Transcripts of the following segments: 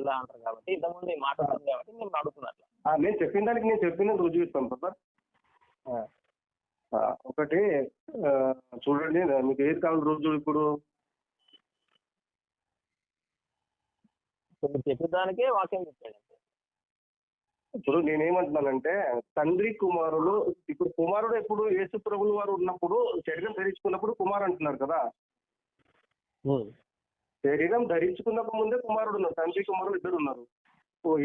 కదా అంటారు కాబట్టి ఇంతకుముందు ఈ మాట ఉంది కాబట్టి నేను అడుగుతున్నట్లు. నేను చెప్పిన దానికి నేను చెప్పిన రుజువు ఇస్తాను బ్రదర్. ఒకటి చూడండి, మీకు ఏది కావాలి రుజువు ఇప్పుడు? మీరు చెప్పేదానికే వాక్యం చెప్పాడు. ఇప్పుడు నేనేమంటున్నానంటే తండ్రి కుమారులు, ఇప్పుడు కుమారుడు ఎప్పుడు యేసు ప్రభువుల వారు ఉన్నప్పుడు శరీరం ధరించుకున్నప్పుడు కుమారు అంటున్నారు కదా. శరీరం ధరించుకున్నకు ముందే కుమారుడు ఉన్నారు, తండ్రి కుమారుడు ఇద్దరు ఉన్నారు.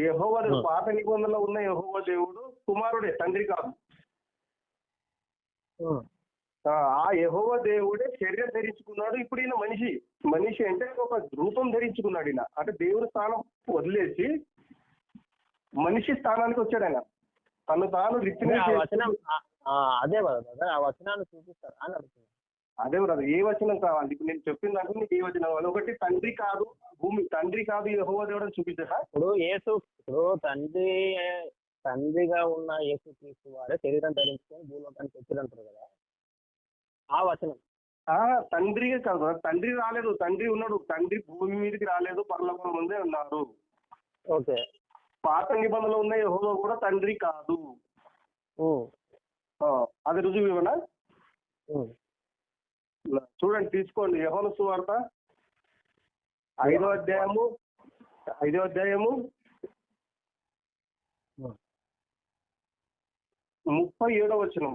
యెహోవా పాత నిబంధనలో ఉన్న యెహోవా దేవుడు కుమారుడే, తండ్రి కాదు. ఆ యెహోవా దేవుడే శరీరం ధరించుకున్నాడు. ఇప్పుడు ఈయన మనిషి అంటే ఒక రూపం ధరించుకున్నాడు. ఈయన అంటే దేవుని స్థానం వదిలేసి మనిషి స్థానానికి వచ్చాడు. ఆయన తను తాను అదే ఆ వచనాన్ని చూపిస్తారు అని అడుగుతున్నాను. అదే బ్రదర్, ఏ వచనం కావాలి ఇప్పుడు? నేను చెప్పిన దాంట్లో నీకు ఏ వచనం కావాలి? ఒకటి తండ్రి కాదు, తండ్రి కాదు యెహోవా దేవుడు అని చూపించా. ఇప్పుడు తండ్రిగా ఉన్న యేసుక్రీస్తు వారే శరీరం ధరించుకొని భూలోకానికి వచ్చారంటారు కదా, ఆ వచనం. తండ్రి కాదు, తండ్రి రాలేదు, తండ్రి ఉన్నాడు. తండ్రి భూమి మీదకి రాలేదు, పరలోకం ముందే ఉన్నారు. ఓకే. పాత నిబంధనలు ఉన్న యెహోవా కూడా తండ్రి కాదు. అది రుజువు ఇవ్వనా? చూడండి, తీసుకోండి. యోహాను సువార్త 5వ అధ్యాయము 37వ వచనం.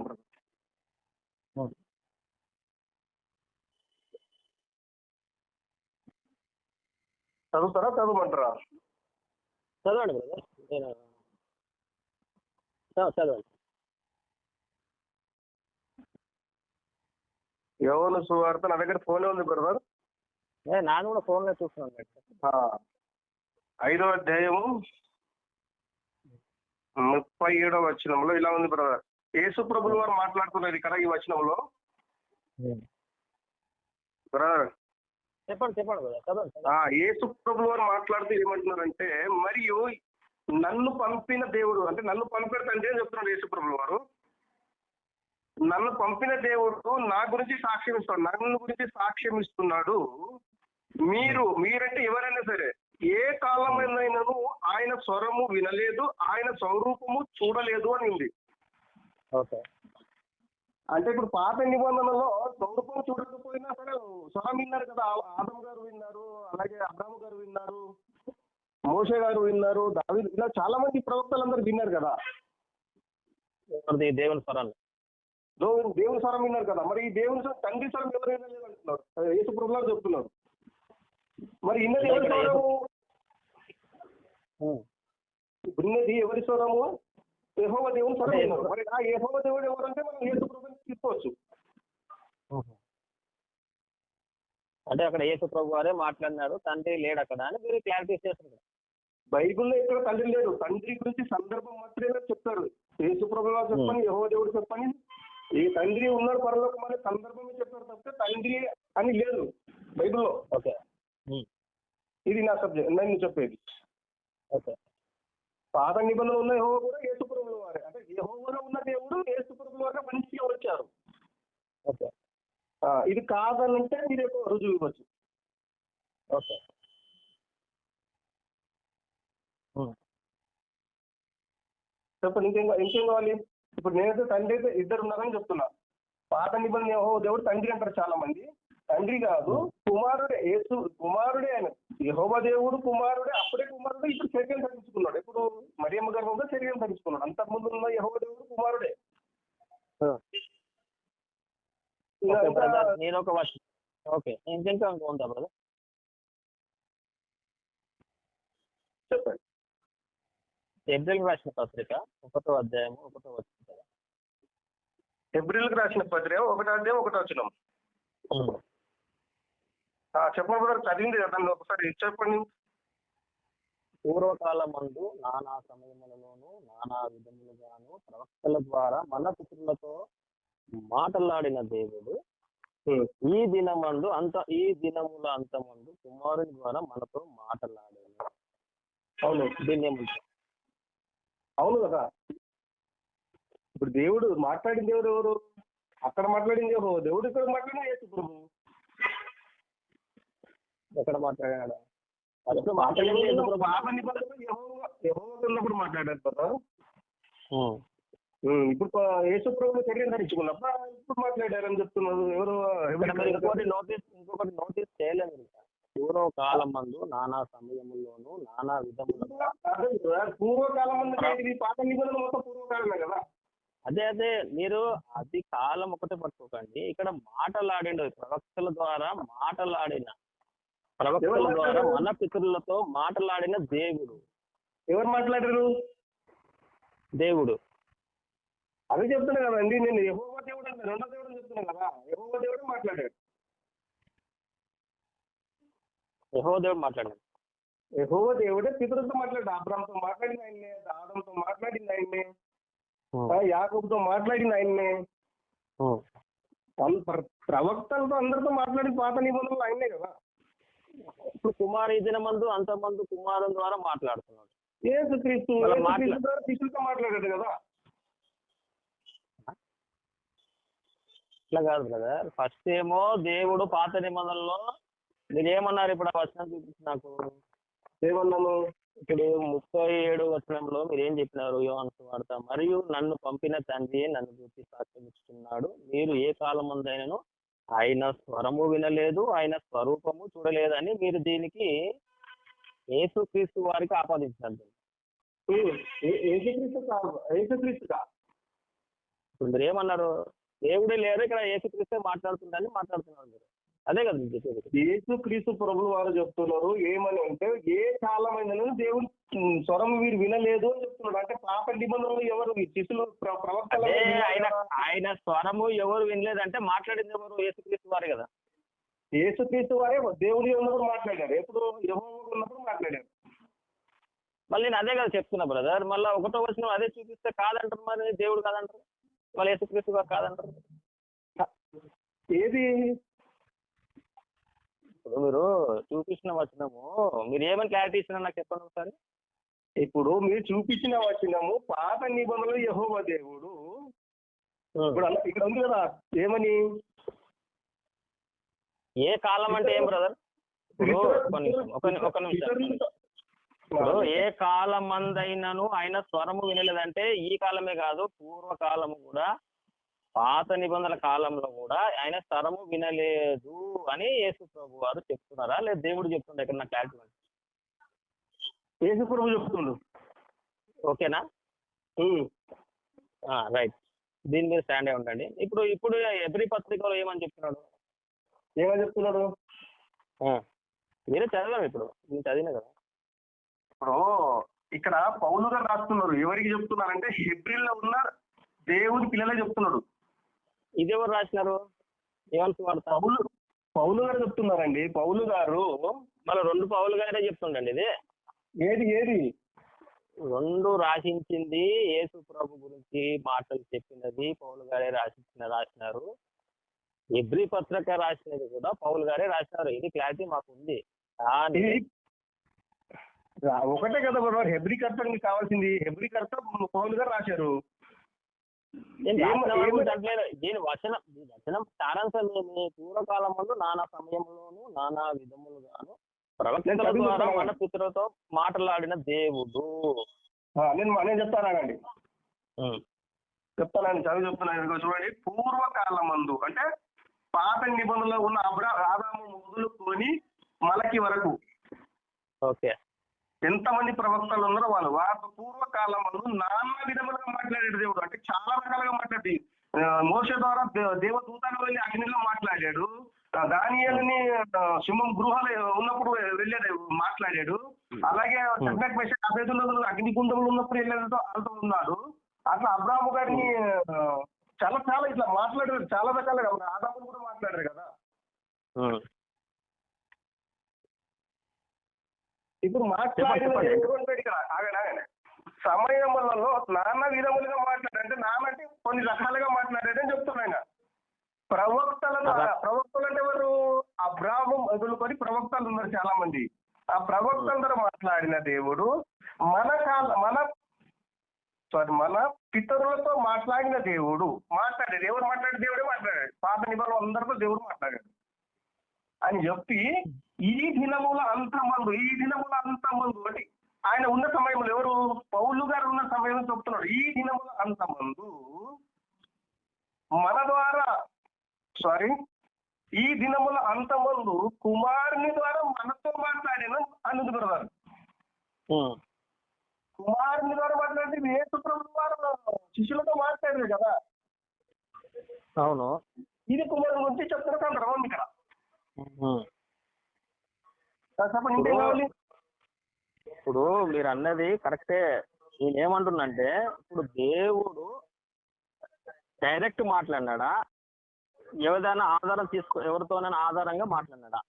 చదువుతారా, చదవమంటారా? చదవండి బ్రదర్, చదవండి. యోహాను సువార్త, నా దగ్గర ఫోనే ఉంది బ్రదర్. నాను కూడా ఫోన్ లో చూస్తున్నాను. 5వ అధ్యాయము 37వ వచనంలో ఇలా ఉంది బ్రదర్. యేసు ప్రభువుల వారు మాట్లాడుతున్నారు ఇక్కడ ఈ వచనంలో. బ్రదర్ చెప్పండి బ్రదర్. యేసు ప్రభువుల వారు మాట్లాడుతూ ఏమంటున్నారంటే, మరియు నన్ను పంపిన దేవుడు, అంటే నన్ను పంపిన తండ్రి అని చెప్తున్నాడు యేసు ప్రభువుల వారు. నన్ను పంపిన దేవుడు నా గురించి సాక్ష్యం ఇస్తున్నాడు, నన్ను గురించి సాక్ష్యం ఇస్తున్నాడు. మీరంటే ఎవరైనా సరే ఏ కాలమైనను ఆయన స్వరము వినలేదు, ఆయన స్వరూపము చూడలేదు అని ఉంది. అంటే ఇప్పుడు పాత నిబంధనలో స్వరూపం చూడకపోయినా సరే స్వరం విన్నారు కదా. ఆదమ్ గారు విన్నారు, అలాగే అబ్రాహాము గారు విన్నారు, మోషే గారు విన్నారు, దావీదు, ఇలా చాలా మంది ప్రవక్తలందరూ విన్నారు కదా దేవుని స్వరాన్ని. దేవుని స్వరం విన్నారు కదా. మరి ఈ దేవుని తండ్రి స్వరం ఎవరు వినలేదు అంటున్నారు, యేసు ప్రభువులు చెప్తున్నారు. మరి ఇన్నది ఎవరి స్వరము? విన్నది ఎవరి స్వరము? యెహోవా దేవుని స్వరం విన్నారు. మరి ఆ యెహోవా దేవుడు ఎవరంటే మనం యేసు ప్రభువుని తీసుకోవచ్చు. అంటే అక్కడ యేసు ప్రభు వారే మాట్లాడినారు, తండ్రి లేడు అక్కడ అని మీరు క్లారిటీ చేస్తున్నారు. బైబిల్లో ఇక్కడ తండ్రి లేడు. తండ్రి గురించి సందర్భం మాత్రమే చెప్తారు. యేసు ప్రభువు చెప్పని, యెహోవా దేవుడు చెప్పని, ఈ తండ్రి ఉన్నాడు పరలోకం అనే సందర్భమే చెప్పారు తప్పితే తండ్రి అని లేదు బైబిల్లో. ఓకే, ఇది నా సబ్జెక్ట్, నేను చెప్పేది. ఓకే. పాత నిబంధనలు ఉన్న యెహోవా కూడా యేసు ప్రభువుల వారే, అంటే యెహోవాలో ఉన్న దేవుడు యేసు ప్రభువుల వారే మనిషిగా వచ్చారు. ఓకే. ఇది కాదనంటే మీరు రుజువు ఇవ్వచ్చు. ఓకే. చెప్పండి, ఇంకేం కావాలి? ఇప్పుడు నేనైతే తండ్రి అయితే ఇద్దరు ఉన్నారని చెప్తున్నా. పాత నిబంధన యెహోవా దేవుడు తండ్రి అంటారు చాలా మంది. తండ్రి కాదు, కుమారుడే. యేసు కుమారుడే. ఆయన యెహోవా దేవుడు కుమారుడే, అప్పుడే కుమారుడు. ఇప్పుడు శరీరం ధరించుకున్నాడు. ఇప్పుడు మరియమ్మ గర్భంలో శరీరం ధరించుకున్నాడు. అంతకుముందు ఉన్న యెహోవా దేవుడు కుమారుడే. నేను ఒక ఓకే, ఇంకెంకా ఉందా బ్రదర్? చెప్పండి. హెబ్రీయులకు రాసిన పత్రిక 1వ అధ్యాయం 1వ వచనం. హెబ్రీయులకు రాసిన పత్రిక 1వ అధ్యాయం 1వ వచనం. చెప్పండి బ్రదర్, చదివింది కదా, ఒకసారి చెప్పండి. పూర్వకాలమందు నానా సమయములలోను నానా విధములుగాను ప్రవక్తల ద్వారా మన పితరులతో మాటలాడిన దేవుడు ఈ దినముల అంతమందు కుమారుని ద్వారా మనతో మాటలాడాను. అవును, దీన్ని ఏమంటారు? అవును కదా. ఇప్పుడు దేవుడు మాట్లాడిన దేవుడు ఎవరు? అక్కడ మాట్లాడింది దేవుడు, ఇక్కడ మాట్లాడిన యేసు ప్రభు. ఎక్కడ మాట్లాడాడు? ఫస్ట్ మాట్లాడింది యేసు ప్రభు. పాత నిబంధనలో యెహోవా ఉన్నప్పుడు మాట్లాడారు కదా. ఇప్పుడు యేసు ప్రభు శరీరం ధరించుకున్నప్పుడు ఇప్పుడు మాట్లాడారని చెప్తున్నారు ఎవరు? ఇక్కడ మీరు ఇంకొకటి నోటీస్ చేయలేదు ఇంకా. పూర్వకాలం మందు నానా సమయముల్లోనూ నానా విధములుగా. పూర్వకాలం మంది పాత నిబంధన మొత్తం పూర్వకాలమే కదా. అదే మీరు అది కాలం ఒకటే పట్టుకోకండి. ఇక్కడ మాటలాడిండు ప్రవక్తల ద్వారా మన పితరులతో మాటలాడిన దేవుడు. ఎవరు మాట్లాడారు? దేవుడు. అదే చెప్తున్నా కదండి, నేను యెహోవా దేవుడు అంటే రెండో దేవుడు చెప్తున్నా కదా. యెహోవా దేవుడు మాట్లాడాడు. యెహోవా దేవుడు మాట్లాడాడు. యెహోవా దేవుడే పితరులతో మాట్లాడాడు. అబ్రాహాంతో మాట్లాడిన ఆయన్నే, ఆదాంతో మాట్లాడింది ఆయన్నే, యాకోబుతో మాట్లాడింది ఆయన్నే, ప్రవక్తలతో అందరితో మాట్లాడిన పాత నిబంధనలు ఆయన్నే కదా. ఇప్పుడు కుమారు ఈ దినమందు అంతమందు కుమారుల ద్వారా మాట్లాడుతున్నాడు. యేసుక్రీస్తు శిష్యులతో మాట్లాడాడు కదా. ఇట్లా కాదు కదా. ఫస్ట్ ఏమో దేవుడు పాత నిబంధనలో మీరు ఏమన్నారు? ఇప్పుడు ఆ వచనం చూపించి నాకు. ఏమన్నాను? ఇప్పుడు 37 వచనంలో మీరు ఏం చెప్పినారు? యోహాను సువార్త, మరియు నన్ను పంపిన తండ్రి నన్ను చూసి సాక్ష్యం ఇస్తున్నాడు, మీరు ఏ కాలం ముందైనను ఆయన స్వరము వినలేదు, ఆయన స్వరూపము చూడలేదని మీరు దీనికి యేసుక్రీస్తు వారికి ఆపాదించారు. ఇప్పుడు మీరు ఏమన్నారు? దేవుడే లేరు, ఇక్కడ యేసుక్రీస్తే మాట్లాడుతుందని మాట్లాడుతున్నారు మీరు. అదే కదా చెప్పేది. యేసుక్రీస్తు ప్రభులు వారు చెప్తున్నారు ఏమని అంటే, ఏ కాలమైన దేవుడు స్వరం వీరు వినలేదు అని చెప్తున్నాడు. అంటే పాత నిబంధనలు ఎవరు శిష్యులు ప్రవక్తలు ఆయన స్వరము ఎవరు వినలేదంటే మాట్లాడింది ఎవరు? యేసుక్రీస్తు వారే కదా. యేసుక్రీస్తు వారే దేవుడి ఉన్నప్పుడు మాట్లాడారు. ఎప్పుడు? యెహోవా ఉన్నప్పుడు మాట్లాడారు. మళ్ళీ నేను అదే కదా చెప్తున్నా బ్రదర్. మళ్ళీ ఒకటో వచనం అదే చూపిస్తే కాదంటారు, మరి దేవుడు కాదంటారు, మళ్ళీ యేసుక్రీస్తు గారు కాదంటారు. ఏది? ఇప్పుడు మీరు చూపించిన వచనము మీరు ఏమని క్లారిటీ ఇచ్చినా నాకు చెప్పండి ఒకసారి. ఇప్పుడు మీరు చూపించిన వచనము పాత నిబంధనలు యెహోవా దేవుడు. ఇప్పుడు ఇక్కడ ఉంది కదా, ఏమని? ఏ కాలం అంటే ఏం బ్రదర్? ఇప్పుడు ఒక నిమిషం. ఇప్పుడు ఏ కాలం మందైనను ఆయన స్వరము వినలేదంటే ఈ కాలమే కాదు, పూర్వకాలము కూడా, పాత నిబంధనల కాలంలో కూడా ఆయన స్వరము వినలేదు అని యేసు ప్రభు వారు చెప్తున్నారా, లేదా దేవుడు చెప్తుండే? ఇక్కడ నాకు క్లారిటీ. యేసు ప్రభు చెప్తుండు. ఓకేనా? రైట్. దీని మీద స్టాండ్ అయి ఉండండి. ఇప్పుడు ఎబ్రీ పత్రికలో ఏమని చెప్తున్నాడు? మీరే చదవాలి. ఇప్పుడు నేను చదివినా కదా. ఇప్పుడు ఇక్కడ పౌలు గారు రాస్తున్నారు. ఎవరికి చెప్తున్నారంటే హెబ్రీల్లో ఉన్న దేవుడి పిల్లలే చెప్తున్నాడు. ఇది ఎవరు రాసినారు? పౌలు గారు చెప్తున్నారండి. పౌలు గారు మళ్ళీ 2 పౌలు గారే చెప్తుండండి. ఇది ఏది 2 రాసించింది యేసు ప్రభు గురించి మాటలు చెప్పినది పౌలు గారే రాసినారు. ఎబ్రీ పత్రిక రాసినది కూడా పౌలు గారే రాసినారు. ఇది క్లారిటీ మాకు ఉంది. ఒకటే కదా బ్రదర్, హెబ్రీ కర్త కావాల్సింది. హెబ్రీ కర్త పౌలు గారు రాశారు. దీని వచనం సారాంశం ఏమి? పూర్వకాలం ముందు నానా సమయంలోను నానా విధములుగాను ప్రవక్తల ద్వారా మన పితరులతో మాట్లాడిన దేవుడు. నేను చెప్తానండి, చదివి చెప్తున్నాను. చూడండి, పూర్వకాలం మందు అంటే పాత నిబంధనలో ఉన్న ఆదాము మొదలుకొని మలకి వరకు ఓకే ఎంతమంది ప్రవక్తలు ఉన్నారో వాళ్ళ పూర్వకాలం మందు నానా విధములుగా మాట్లాడాడు దేవుడు. అంటే చాలా రకాలుగా మాట్లాడి మోషే ద్వారా దేవదూతను వెళ్ళి అగ్నిలో మాట్లాడాడు. దానియేలుని సింహం గృహాలు ఉన్నప్పుడు వెళ్ళాడు, మాట్లాడాడు. అలాగే అభేదులు అగ్నిగుండంలో ఉన్నప్పుడు వెళ్ళాడు, వాళ్ళతో ఉన్నాడు. అట్లా అబ్రాహాము గారిని చాలా చాలా ఇట్లా మాట్లాడారు. చాలా రకాలుగా ఆదాము కూడా మాట్లాడారు కదా. ఇప్పుడు మాట్లాడిన సమయములలో నానా విధములుగా మాట్లాడారు. అంటే నానంటే కొన్ని రకాలుగా మాట్లాడాడని చెప్తున్నాను ఆయన. ప్రవక్తలు అంటే ఎవరు? అబ్రాహాము మొదలుకొని ప్రవక్తలు ఉన్నారు చాలా మంది. ఆ ప్రవక్తలందరూ మాట్లాడిన దేవుడు మన పితరులతో మాట్లాడిన దేవుడు మాట్లాడాడు. ఎవరు మాట్లాడే? దేవుడే మాట్లాడాడు. పాత నిబంధనలు అందరితో దేవుడు మాట్లాడాడు అని చెప్పి ఈ దినముల అంతమందు అంటే ఆయన ఉన్న సమయంలో ఎవరు పౌలు గారు ఉన్న సమయంలో చెప్తున్నాడు. ఈ దినముల అంతమందు మన ద్వారా ఈ దినముల అంతమందు కుమారుని ద్వారా మనతో మాట్లాడాను అన్నది బ్రదర్. కుమారుని ద్వారా మాట్లాడితే యేసు ప్రభువు వారు శిష్యులతో మాట్లాడారు కదా. అవును. ఇది కుమారుని గురించి చెప్తున్నారు రవం ఇక్కడ. ఇప్పుడు మీరు అన్నది కరెక్టే. నేనేమంటున్నంటే ఇప్పుడు దేవుడు డైరెక్ట్ మాట్లాడినాడా, ఏదైనా ఆధారం ఎవరితోనైనా ఆధారంగా మాట్లాడినాడా?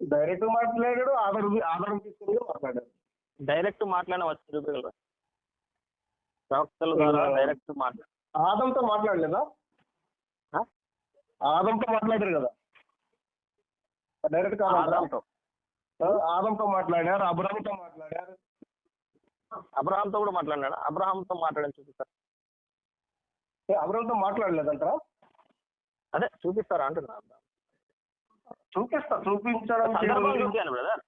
డైరెక్ట్ మాట్లాడాడు, ఆధారం తీసుకుని మాట్లాడాడు. డైరెక్ట్ మాట్లాడిన వచ్చి చూపించగలరా? ప్రవక్తల ద్వారా డైరెక్ట్ ఆదంతో మాట్లాడలేదా? ఆదంతో మాట్లాడారు కదా డైరెక్ట్. ఆదంతో మాట్లాడారు, అబ్రహాంతో మాట్లాడారు. అబ్రహాంతో కూడా మాట్లాడినాడా? అబ్రహాంతో మాట్లాడని చూపిస్తారు. అబ్రహాంతో మాట్లాడలేదంటారా? అదే చూపిస్తారా అంటున్నా. చూపించడం చూపించాను బ్రదర్.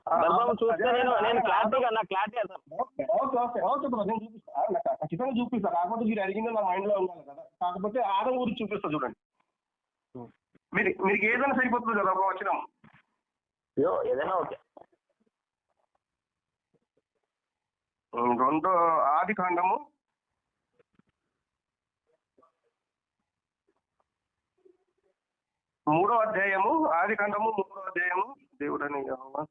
సందర్భం చూస్తే నేను క్లారిటీగా నాకు క్లారిటీ అర్థం. నేను చూపిస్తా, ఖచ్చితంగా చూపిస్తా. కాకపోతే మీరు అడిగింది నా మైండ్ లో ఉండాలి కదా. కాకపోతే ఆదం గురించి చూపిస్తా చూడండి. మీకు ఏదైనా సరిపోతుంది కదా ఒక వచనం. ఏదైనా ఓకే. 2 ఆదికాండము 3వ అధ్యాయము. ఆదికాండము 3వ అధ్యాయము. దేవుడని యెహోవా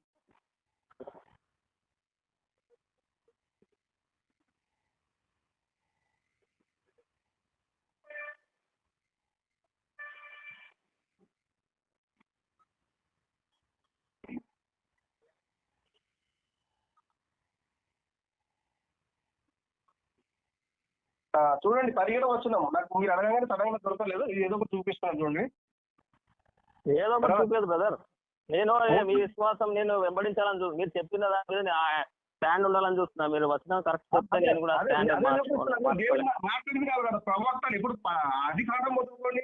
చూడండి 17వ వచనం. నాకు మీరు అడగగానే సడన్గా దొరకలేదు. ఇది ఏదో ఒకటి చూపిస్తున్నాను చూడండి. ఏదో ఒకటి చూపలేదు బ్రదర్. నేను మీ విశ్వాసం నేను వెంబడించాలని మీరు చెప్పిన దాని మీద స్టాండ్ ఉండాలని చూస్తున్నా. మీరు వచ్చిన కరెక్ట్ చెప్తే నేను కూడా మాట్లాడింది కాదు కదా. ప్రవక్తలు ఇప్పుడు ఆదికాండం మొదలుకొని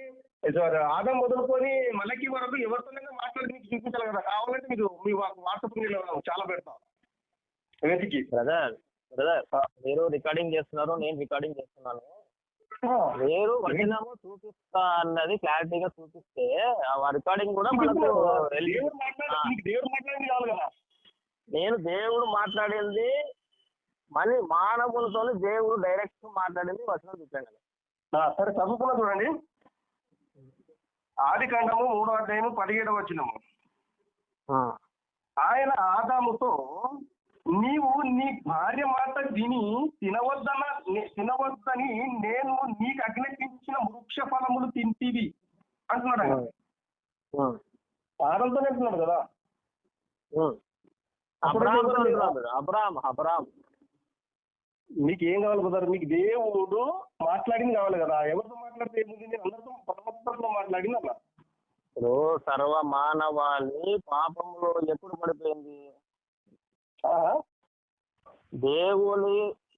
ఆదం మొదలుకొని మలకి వరకు ఎవరితోనైనా మాట్లాడి మీకు చూపించాలి కదా. కావాలంటే మీకు మీ వాట్సాప్ చాలా పెడతాం వెతికి. బ్రదర్ మీరు రికార్డింగ్ చేస్తున్నారు, నేను రికార్డింగ్ చేస్తున్నాను. మీరు వచనము చూపిస్తా అన్నది క్లారిటీగా చూపిస్తే ఆ రికార్డింగ్ కూడా మనకు దేవుడు మాట్లాడింది కాదు కదా. నేను దేవుడు మాట్లాడింది మానవులతో దేవుడు డైరెక్ట్ మాట్లాడింది వచనం చూపించండి. సరే చదువుకున్నా చూడండి. ఆదికాండము 3వ అధ్యాయము 17వ వచనము. ఆయన ఆదాముతో నీవు నీ భార్య మాట విని తినవద్దని నేను నీకు ఆజ్ఞాపించిన వృక్ష ఫలములు తింటివి అంటున్నాడు ఆయన. ఆదంతోనే అంటున్నాడు కదా. అబ్రామ్ మీకు ఏం కావాలి బ్రదర్? మీకు దేవుడు మాట్లాడింది కావాలి కదా. ఎవరితో మాట్లాడితే ఏముంది? అందరితో పరమత్వంతో మాట్లాడింది అలా. ఇప్పుడు సర్వ మానవాళి పాపంలో ఎప్పుడు పడిపోయింది? దేవుని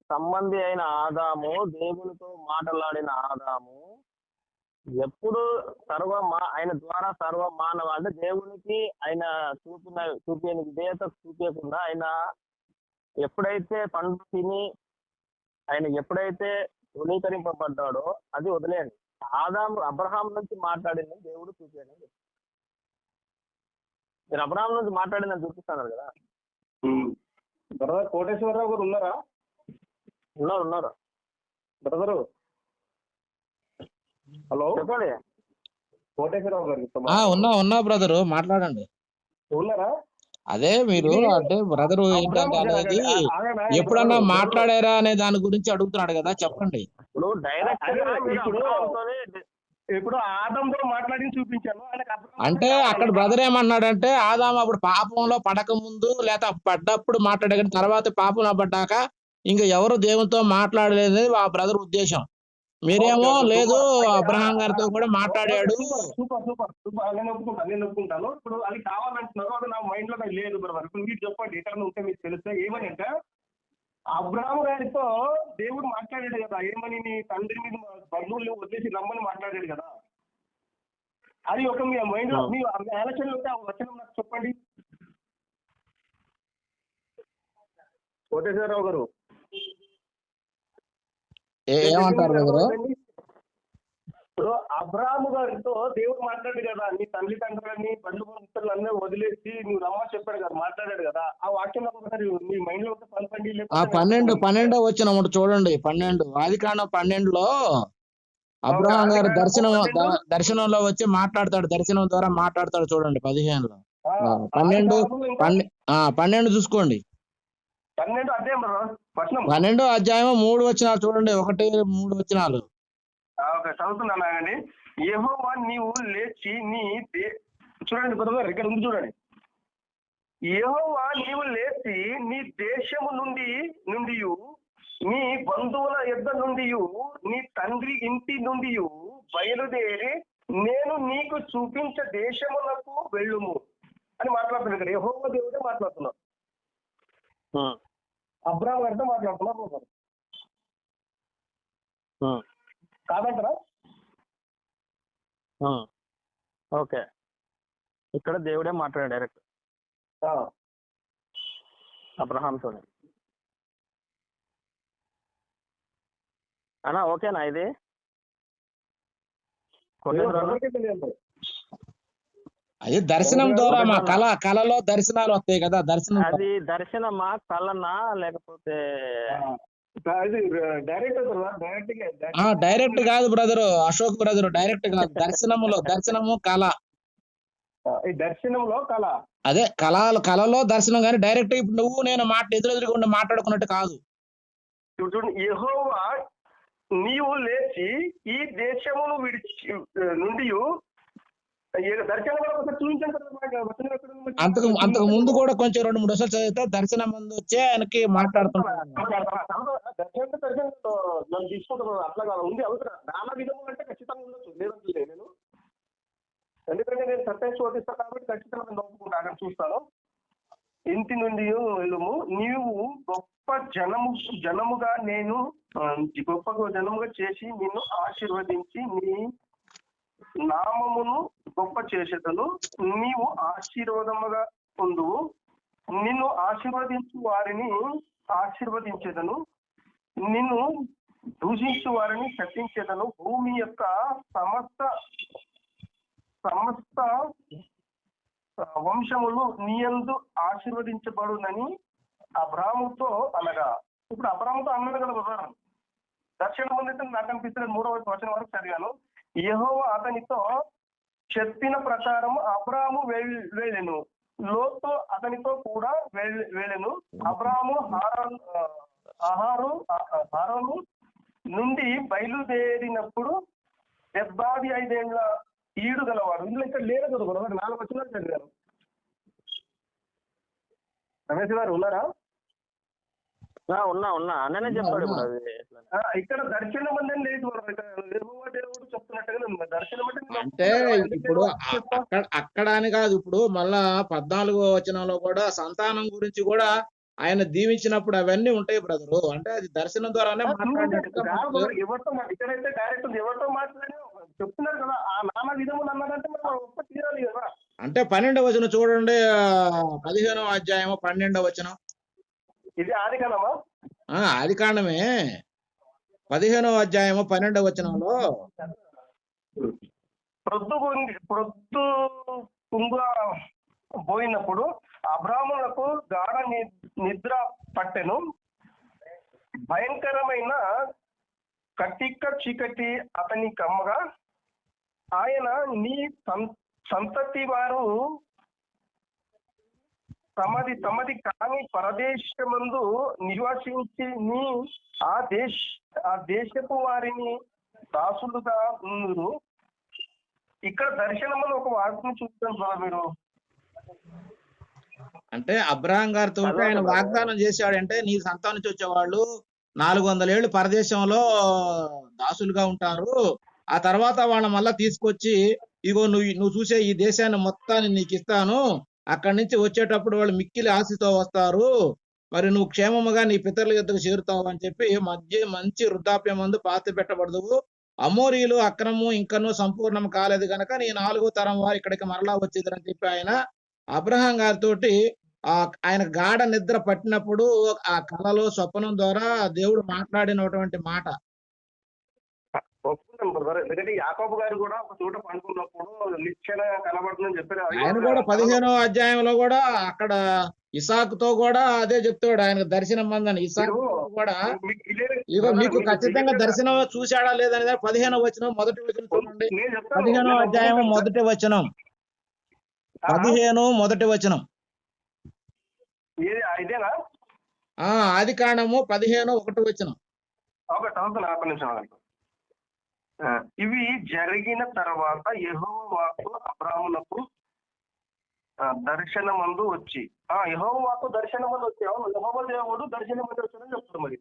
సంబంధి అయిన ఆదాము, దేవునితో మాట్లాడిన ఆదాము ఎప్పుడు ఆయన ద్వారా సర్వ మానవ అంటే దేవునికి ఆయన చూపిన విధేయత చూపించకుండా ఆయన ఎప్పుడైతే పండు తిని ఆయన ఎప్పుడైతే ధృవీకరింపబడ్డాడో అది వదిలేయండి. ఆదాము అబ్రహాం నుంచి మాట్లాడింది దేవుడు చూపించండి. మీరు అబ్రహాం నుంచి మాట్లాడిందని చూపిస్తున్నారు కదా. బ్రదర్ కోటేశ్వరరావు గారు ఉన్నారా? ఉన్నారు బ్రదరు. హలో చెప్పండి. కోటేశ్వరరావు గారు ఉన్నా బ్రదరు మాట్లాడండి. ఉన్నారా? అదే మీరు అంటే బ్రదరు ఏంటంటే అనేది ఎప్పుడన్నా మాట్లాడారా అనే దాని గురించి అడుగుతున్నాడు కదా, చెప్పండి. ఇప్పుడు ఆదంతో మాట్లాడి చూపించాను. అంటే అక్కడ బ్రదర్ ఏమన్నాడంటే ఆదాము అప్పుడు పాపంలో పడక ముందు లేదా పడ్డప్పుడు మాట్లాడే కానీ తర్వాత పాపంలో పడ్డాక ఇంకా ఎవరు దేవునితో మాట్లాడలేదు ఆ బ్రదర్ ఉద్దేశం. మీరేమో లేదు అబ్రహాం గారితో కూడా మాట్లాడాడు. సూపర్ నేను ఒప్పుకుంటాను. ఇప్పుడు అది కావాలంటున్నారు, అది నా మైండ్ లో లేదు బ్రదర్. ఇప్పుడు మీరు చెప్పండి ఎక్కడ ఉంటే మీకు తెలిస్తే. ఏమని అంటే అబ్రహాం గారితో దేవుడు మాట్లాడాడు కదా. ఏమని? నీ తండ్రి మీద బంధువులు వదిలేసి రమ్మని మాట్లాడాడు కదా. అది ఒక మీ మైండ్ లో మీ ఆలోచనలు ఉంటే ఆ వచనం నాకు చెప్పండి. కోటేశ్వరరావు గారు ఏమంటారు బ్రదరు? ఇప్పుడు అబ్రాహాము గారితో దేవుడు మాట్లాడు కదా, నీ తల్లి తండ్రులని బంధు మిత్రులన్నీ వదిలేసి నువ్వు రమ్మని చెప్పాడు కదా, మాట్లాడాడు కదా. ఆ వాక్యం ఒకసారి మీ మైండ్ లో పలకండి. 12 వచ్చిన చూడండి. 12 ఆదికాండం 12లో అబ్రహాం గారు దర్శనంలో వచ్చి మాట్లాడతాడు. దర్శనం ద్వారా మాట్లాడతాడు చూడండి. 15లో 12 చూసుకోండి. 12 అధ్యాయం 3 వచనాలు చూడండి. 1-3 వచనాలు చదువుతున్నానండి. యెహోవా నీవు లేచి చూడండి బ్రదర్, ఇక్కడ ఉంది చూడండి. యెహోవా నీవు లేచి నీ దేశము నుండి నీ బంధువుల యొద్ద నుండి నీ తండ్రి ఇంటి నుండి బయలుదేరి నేను నీకు చూపించే దేశములకు వెళ్ళుము అని మాట్లాడుతున్నాడు. ఇక్కడ యెహోవా దేవుడే మాట్లాడుతున్నాడు. అబ్రాహాము గారితో మాట్లాడుతున్నారు కాదంటారా? ఓకే, ఇక్కడ దేవుడే మాట్లాడాడు డైరెక్ట్ అబ్రహాంతో. అన్నా ఓకేనా ఇది? అది దర్శనం ద్వారా మా కళలో దర్శనాలు వస్తాయి కదా. దర్శనం అది దర్శనమా కళనా లేకపోతే డైరెక్ట్ కాదు బ్రదరు, అశోక్ బ్రదరు, డైరెక్ట్ కాదు. దర్శనము కళ. దర్శనంలో కళ అదే కళలో దర్శనం, కానీ డైరెక్ట్ ఇప్పుడు నువ్వు నేను ఎదురెదురుగా మాట్లాడుకున్నట్టు కాదు. యెహోవా నీవు లేచి ఈ దేశమును విడిచి నుండి అంతకు ముందు కూడా కొంచెం 2-3 వర్షాలు చదివితే దర్శనం ముందు వచ్చి ఆయనకి మాట్లాడుతున్నాను. నన్ను తీసుకుంటున్నాను అట్లా ఉంది. అవసరం నానా విధము అంటే ఖచ్చితంగా ఉండొచ్చు, లేదంటే నేను ఎందుకంటే నేను సత్యం శోధిస్తాను కాబట్టి ఖచ్చితంగా నవ్వుకుంటా చూస్తాను. ఇంటి నుండి వెళ్ళుము, నీవు గొప్ప జనముగా నేను గొప్ప జనముగా చేసి నిన్ను ఆశీర్వదించి నీ నామమును గొప్ప చేసేదను, నీవు ఆశీర్వాదముగా పొందువు, నిన్ను ఆశీర్వదించు వారిని ఆశీర్వదించేదను, నిన్ను దూషించు వారిని శపించేదను, భూమి యొక్క సమస్త వంశములు నీయందు ఆశీర్వదించబడునని అబ్రాహాముతో అనగా. ఇప్పుడు అబ్రాహాముతో అన్నాడు కదా ఉదాహరణ. దర్శనం ముందైతే నాకు అనిపిస్తుంది 3వ వచనం వరకు చదివాను. యెహోవా అతనితో చెప్పిన ప్రకారం అబ్రాహాము వెళ్ళెను, లోతు అతనితో కూడా వెళ్ళెను. అబ్రాహాము హారాను నుండి బయలుదేరినప్పుడు 75 ఏళ్ల ఈడు గలవాడు. ఇందులో ఇక్కడ లేదు కదా 4 వచనాలు చదివారు. రమేష్ గారు ఉన్నారా? ఉన్నా అన్ననే చెప్పాడు. ఇక్కడ దర్శనం అనేది లేదు. దేవుడు చెప్తున్నట్టుగా దర్శనం అంటే ఇప్పుడు అక్కడ అని కాదు. ఇప్పుడు మళ్ళా 14వ వచనంలో కూడా సంతానం గురించి కూడా ఆయన దీవించినప్పుడు అవన్నీ ఉంటాయి బ్రదరు. అంటే అది దర్శనం ద్వారానే ఇక్కడైతే డైరెక్ట్ ఎవరితో మాట్లాడి చెప్తున్నారు కదా. ఆ నానా విధములు అన్నారంటే మనం ఒక్క తీరాలి కదా. అంటే 12వ వచనం చూడండి, 15వ అధ్యాయం 12వ వచనం. ఇది ఆదికాండమా? ఆదికాండమే 15వ అధ్యాయం 12వ వచనంలో ప్రొద్దు పోయినప్పుడు అబ్రాహామునకు గాఢ నిద్ర పట్టెను, భయంకరమైన కటిక చీకటి అతని కమ్మగా, ఆయన నీ సంతతి వారు తమది కాని పరదేశమందు నివాసించి నీ ఆ దేశపు వారిని దాసులుగా ఉన్నారు. ఇక్కడ దర్శనములు ఒక వాక్యం చూస్తాను బాబా మీరు. అంటే అబ్రహాం గారితో ఆయన వాగ్దానం చేశాడంటే నీ సంతానం నుంచి వచ్చేవాళ్ళు 400 ఏళ్ళు పరదేశంలో దాసులుగా ఉంటారు. ఆ తర్వాత వాళ్ళ మళ్ళా తీసుకొచ్చి ఇగో నువ్వు చూసే ఈ దేశాన్ని మొత్తాన్ని నీకు ఇస్తాను, అక్కడి నుంచి వచ్చేటప్పుడు వాళ్ళు మిక్కిలి ఆశతో వస్తారు, మరి నువ్వు క్షేమముగా నీ పితరుల యొద్దకు చేరుతావు అని చెప్పి మంచి వృద్ధాప్యం మందు పాతి పెట్టబడదు, అమోరీయులు అక్రమము ఇంకనూ సంపూర్ణం కాలేదు కనుక నీ 4వ తరం వారు ఇక్కడికి మరలా వచ్చేదని చెప్పి ఆయన అబ్రహాం గారితోటి ఆయన గాఢ నిద్ర పట్టినప్పుడు ఆ కలలో స్వప్నం ద్వారా దేవుడు మాట్లాడినటువంటి మాట. ఒప్పుకుంటాం బ్రదర్. ఎందుకంటే యాకోబు గారు కూడా ఒక చోట పండుకున్నప్పుడు నిశ్చయంగా కనబడుతుందని చెప్పారు. ఆయన కూడా 15వ అధ్యాయంలో కూడా అక్కడ ఇసాకుతో కూడా అదే చెప్తాడు, ఆయనకు దర్శనం మందని. ఇసాకు కూడా ఇగో మీకు ఖచ్చితంగా దర్శనం చూశాడా లేదని 15వ వచనం మొదటి వచనం చూడండి. 15వ అధ్యాయం మొదటి వచనం, 15 మొదటి వచనం. ఇదేనా? ఆది కాండము 15:1 వచనం. ఇవి జరిగిన తర్వాత యెహోవా వాక్కు అబ్రాహామునకు దర్శనమందు వచ్చి యెహోవా వాక్కు దర్శనమందు వచ్చి యెహోవా దేవుడు దర్శనమందు వచ్చాడని చెప్తారు. మరి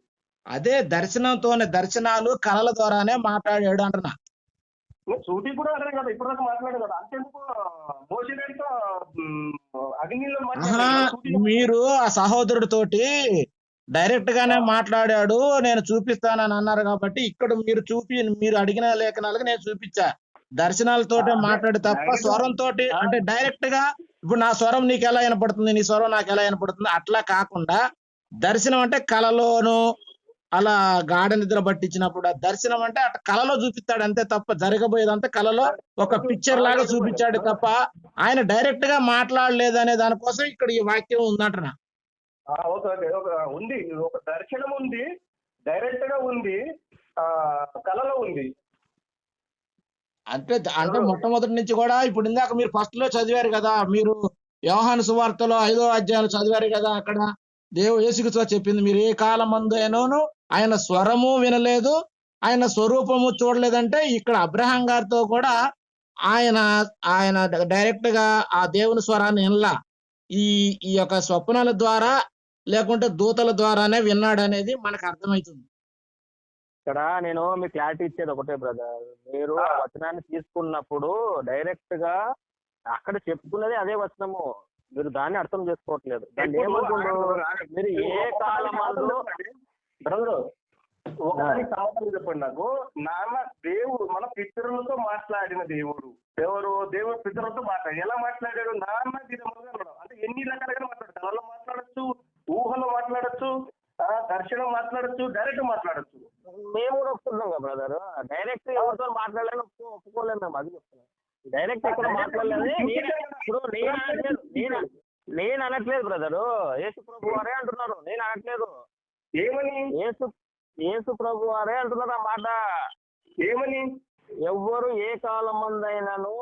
అదే దర్శనంతోనే, దర్శనాలు కళల ద్వారానే మాట్లాడాడు అంటున్నా. సూటి కూడా అంటారు కదా, ఇప్పుడు దాకా మాట్లాడారు కదా. అంతేందుకు మోషే గారితో అగ్నిలో మీరు ఆ సహోదరుడితోటి డైరెక్ట్ గానే మాట్లాడాడు, నేను చూపిస్తానని అన్నారు కాబట్టి ఇక్కడ మీరు అడిగిన లేఖనాలకు నేను చూపించా. దర్శనాలతోటే మాట్లాడి తప్ప స్వరంతో అంటే డైరెక్ట్ గా ఇప్పుడు నా స్వరం నీకు ఎలా వినపడుతుంది, నీ స్వరం నాకు ఎలా వినపడుతుంది అట్లా కాకుండా దర్శనం అంటే కళలోను అలా గాఢ నిద్ర పట్టించినప్పుడు ఆ దర్శనం అంటే అట్లా కళలో చూపిస్తాడు అంతే తప్ప జరగబోయేదంతా కళలో ఒక పిక్చర్ లాగా చూపించాడు తప్ప ఆయన డైరెక్ట్ గా మాట్లాడలేదనే దానికోసం ఇక్కడ ఈ వాక్యం ఉందంటున్నా. ఉంది, ఒక దర్శనం ఉంది, డైరెక్ట్ గా ఉంది, కళలో ఉంది. అంటే మొట్టమొదటి నుంచి కూడా ఇప్పుడు ఇందాక మీరు ఫస్ట్ లో చదివారు కదా, మీరు యోహాను సువార్తలో 5వ అధ్యాయం చదివారు కదా, అక్కడ యేసుక్రీస్తు చెప్పింది మీరు ఏ కాలమందు అయినను ఆయన స్వరము వినలేదు, ఆయన స్వరూపము చూడలేదంటే ఇక్కడ అబ్రహాం గారితో కూడా ఆయన డైరెక్ట్ గా ఆ దేవుని స్వరాన్ని వినలా, ఈ యొక్క స్వప్నాల ద్వారా లేకుంటే దూతల ద్వారానే విన్నాడు అనేది మనకు అర్థమవుతుంది. ఇక్కడ నేను మీకు క్లారిటీ ఇచ్చేది ఒకటే బ్రదర్, మీరు ఆ వచనాన్ని తీసుకున్నప్పుడు డైరెక్ట్ గా అక్కడ చెప్పుకున్నది అదే వచనము, మీరు దాన్ని అర్థం చేసుకోవట్లేదు. దాన్ని ఏమంటుండ్రు మీరు ఏ కాలం బ్రదర్ ఒకసారి సమాధానం చెప్పండి నాకు. నాన్న దేవుడు మన పితరులతో మాట్లాడిన దేవుడు దేవుడు పితరులతో మాట్లాడి ఎలా మాట్లాడాడు? నాన్న దినములుగా అంటే ఎన్ని రకాలుగా మాట్లాడు. కళలో మాట్లాడచ్చు, ఊహలో మాట్లాడచ్చు, దర్శనం మాట్లాడచ్చు, డైరెక్ట్ మాట్లాడచ్చు. మేము కూడా ఒప్పుకుంటాం కదా బ్రదర్, డైరెక్ట్ ఎవరితో మాట్లాడలేను ఒప్పుకోలేము మేము, అది చెప్తున్నాం. డైరెక్ట్ ఎక్కడ మాట్లాడలేదు. ఇప్పుడు నేను అనట్లేదు బ్రదరు, యేసు ప్రభు వారే అంటున్నారు, నేను అనట్లేదు. ఏమని? యేసు ప్రభు వారే అంటున్నారు ఆ మాట. ఏమని? ఎవ్వరు ఏ కాలం మందైనాను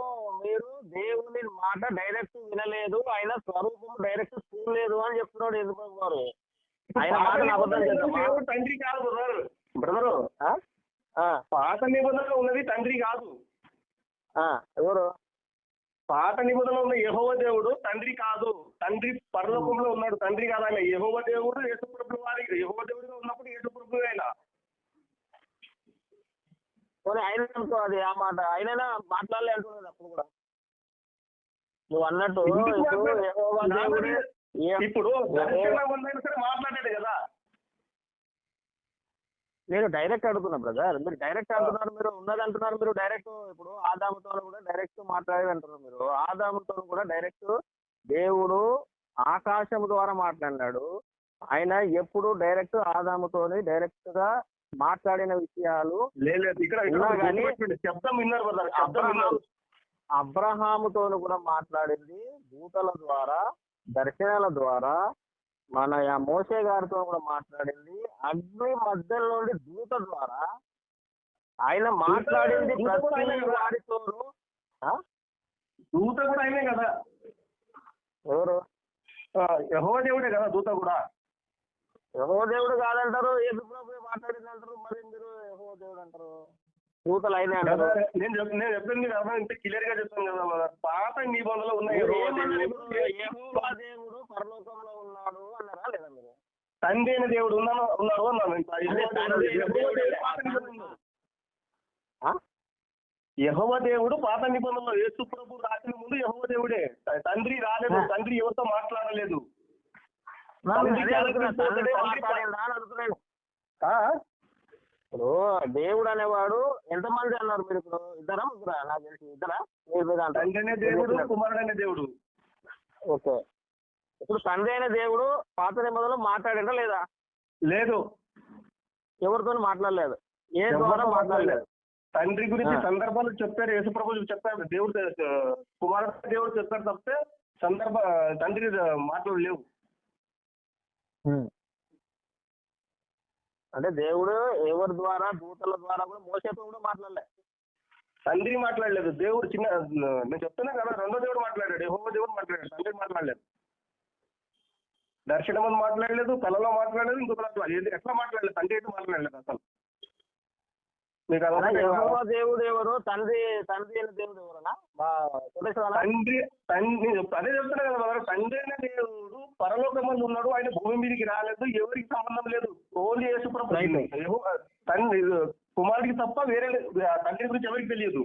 మీరు దేవుని మాట డైరెక్ట్ వినలేదు, ఆయన స్వరూపం డైరెక్ట్ చూడలేదు అని చెప్తున్నాడు యేసు ప్రభు వారు. ఆయన మాట అబద్ధం చేద్దామా? తండ్రి కాదు బ్రదరు, పాత నిబంధనలో ఉన్నది తండ్రి కాదు. ఎవరు? పాత నిబంధనలో ఉన్న యెహోవా దేవుడు తండ్రి కాదు. తండ్రి పరలోకంలో ఉన్నాడు, తండ్రి కాదు ఆయన. యెహోవా దేవుడు యేసుప్రభు వారి యెహోవా దేవుడిగా ఉన్నప్పుడు యేసుప్రభు ఆయన. ఆయన అనుకో, అది ఆ మాట ఆయనైనా మాట్లాడలే అంటున్నాడు అప్పుడు కూడా. నువ్వు అన్నట్టు యెహోవా దేవుడు ఇప్పుడు సరే మాట్లాడాడు కదా. నేను డైరెక్ట్ అడుగుతున్నా బ్రదర్, మీరు డైరెక్ట్ అంటున్నారు, మీరు ఉన్నది అంటున్నారు. మీరు డైరెక్ట్ ఇప్పుడు ఆదాముతో కూడా డైరెక్ట్ మాట్లాడేది అంటున్నారు. మీరు ఆదాముతో కూడా డైరెక్ట్ దేవుడు ఆకాశం ద్వారా మాట్లాడినాడు. ఆయన ఎప్పుడు డైరెక్ట్ ఆదాముతోని డైరెక్ట్ గా మాట్లాడిన విషయాలు లేదు. ఇక్కడ శబ్దం విన్నారు బ్రదర్, అబ్రహాముతో కూడా మాట్లాడింది దూతల ద్వారా, దర్శనాల ద్వారా. మన మోషే గారితో కూడా మాట్లాడింది అగ్ని మధ్యలో నుండి దూత ద్వారా. ఆయన మాట్లాడింది ప్రతి వారితోనూ. దూత కూడా ఆయనే కదా. ఎవరు? యెహోవా దేవుడే కదా దూత కూడా. యెహోవా దేవుడు కాదంటారు, యేసు ప్రభువే మాట్లాడింది అంటారు, మరి మీరు యెహోవా దేవుడు అంటారు, దూతలు అయినా అంటారు. నేను చెప్పింది కదా, ఇంత క్లియర్ గా చెప్తాను కదా. పాత నిబంధనలో ఉన్న యెహోవా దేవుడు పరలోకంలో ఉన్నాడు అన్నారా లేదా మీరు? తండ్రి అయిన దేవుడు ఉన్నాడు అన్నాను. యెహోవా దేవుడు పాత నిబంధనలో యేసు ప్రభు రాసిన ముందు యెహోవా దేవుడే. తండ్రి రాలేదు, తండ్రి ఎవరితో మాట్లాడలేదు. ఇప్పుడు దేవుడు అనేవాడు ఎంతమంది అన్నారు మీరు? ఇప్పుడు ఇద్దరా ముగ్గురా? నాకు తెలిసి ఇద్దరా? మీరు దాంట్లో తండ్రి అనే దేవుడు, కుమారుడు అనే దేవుడు. ఓకే. ఇప్పుడు తండ్రి అయిన దేవుడు పాత నిబంధనలో మాట్లాడిందా లేదా? లేదు, ఎవరితో మాట్లాడలేదు. ఏ ద్వారా మాట్లాడలేదు. తండ్రి గురించి సందర్భాలు చెప్పారు, యేసుప్రభు చెప్పారు, దేవుడు కుమారుడు దేవుడు చెప్పారు తప్పితే తండ్రి మాటలు లేవు. అంటే దేవుడు ఎవరి ద్వారా? దూతల ద్వారా కూడా, మోసేతో కూడా మాట్లాడలే. తండ్రి మాట్లాడలేదు. దేవుడు నేను చెప్తున్నా కదా, రెండో దేవుడు మాట్లాడాడు, యెహోవా దేవుడు మాట్లాడాడు, తండ్రి మాట్లాడలేదు. దర్శనం మాట్లాడలేదు, కళలో మాట్లాడలేదు, ఇంకొక ఎట్లా మాట్లాడలేదు, తండ్రి అయితే మాట్లాడలేదు అసలు. మీకు యెహోవా దేవుడు ఎవరు? తండ్రి అయిన దేవుడు ఎవరన్నా? తండ్రి అదే చెప్తున్నా కదా బ్రదర్, తండ్రి అయిన దేవుడు పరలోకమందు ఉన్నాడు, ఆయన భూమి మీదకి రాలేదు, ఎవరికి సంబంధం లేదు. ఓన్లీ యేసుప్రభు. తండ్రి కుమారుడికి తప్ప వేరే తండ్రి గురించి ఎవరికి తెలియదు.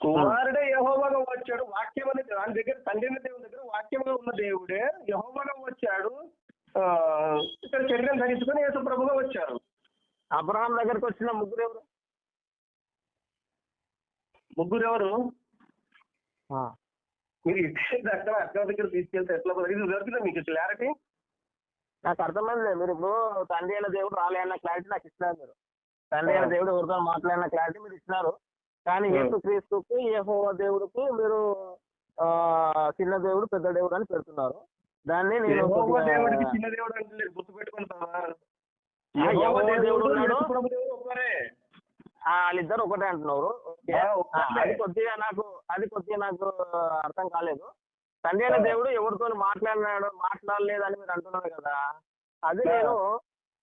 కుమారుడే యెహోవాగా వచ్చాడు. వాక్యం అనే దాని దగ్గర, తండ్రి అనే దేవుని దగ్గర వాక్యంగా ఉన్న దేవుడే యెహోవాగా వచ్చాడు. ఇక్కడ శరీరం ధరించుకొని యేసుప్రభుగా వచ్చారు. అబ్రహాం దగ్గరకు వచ్చిన ముగ్గురు ఎవరు? ముగ్గురు ఎవరు? మీరు అక్కడ దగ్గర తీసుకెళ్తే ఎట్లా దొరికిందా మీకు క్లారిటీ? నాకు అర్థమైంది. మీరు ఇప్పుడు తండ్రి అయిన దేవుడు రాలే అన్న క్లారిటీ నాకు ఇచ్చినారు. మీరు తండ్రి అయిన దేవుడు ఎవరితో మాట్లాడిన క్లారిటీ మీరు ఇచ్చినారు. కానీ యేసుక్రీస్తుకు, యెహోవా దేవుడికి మీరు చిన్న దేవుడు, పెద్ద దేవుడు అని పెడుతున్నారు. దాన్ని నేను దేవుడికి చిన్న దేవుడు అంటే గుర్తుపెట్టుకుంటావా? దేవుడు ఉన్నాడు, వాళ్ళిద్దరు ఒకటే అంటున్నారు. అది కొద్దిగా నాకు అర్థం కాలేదు. తండ్రి అయిన దేవుడు ఎవరితో మాట్లాడలేదు అని మీరు అంటున్నారు కదా, అది నేను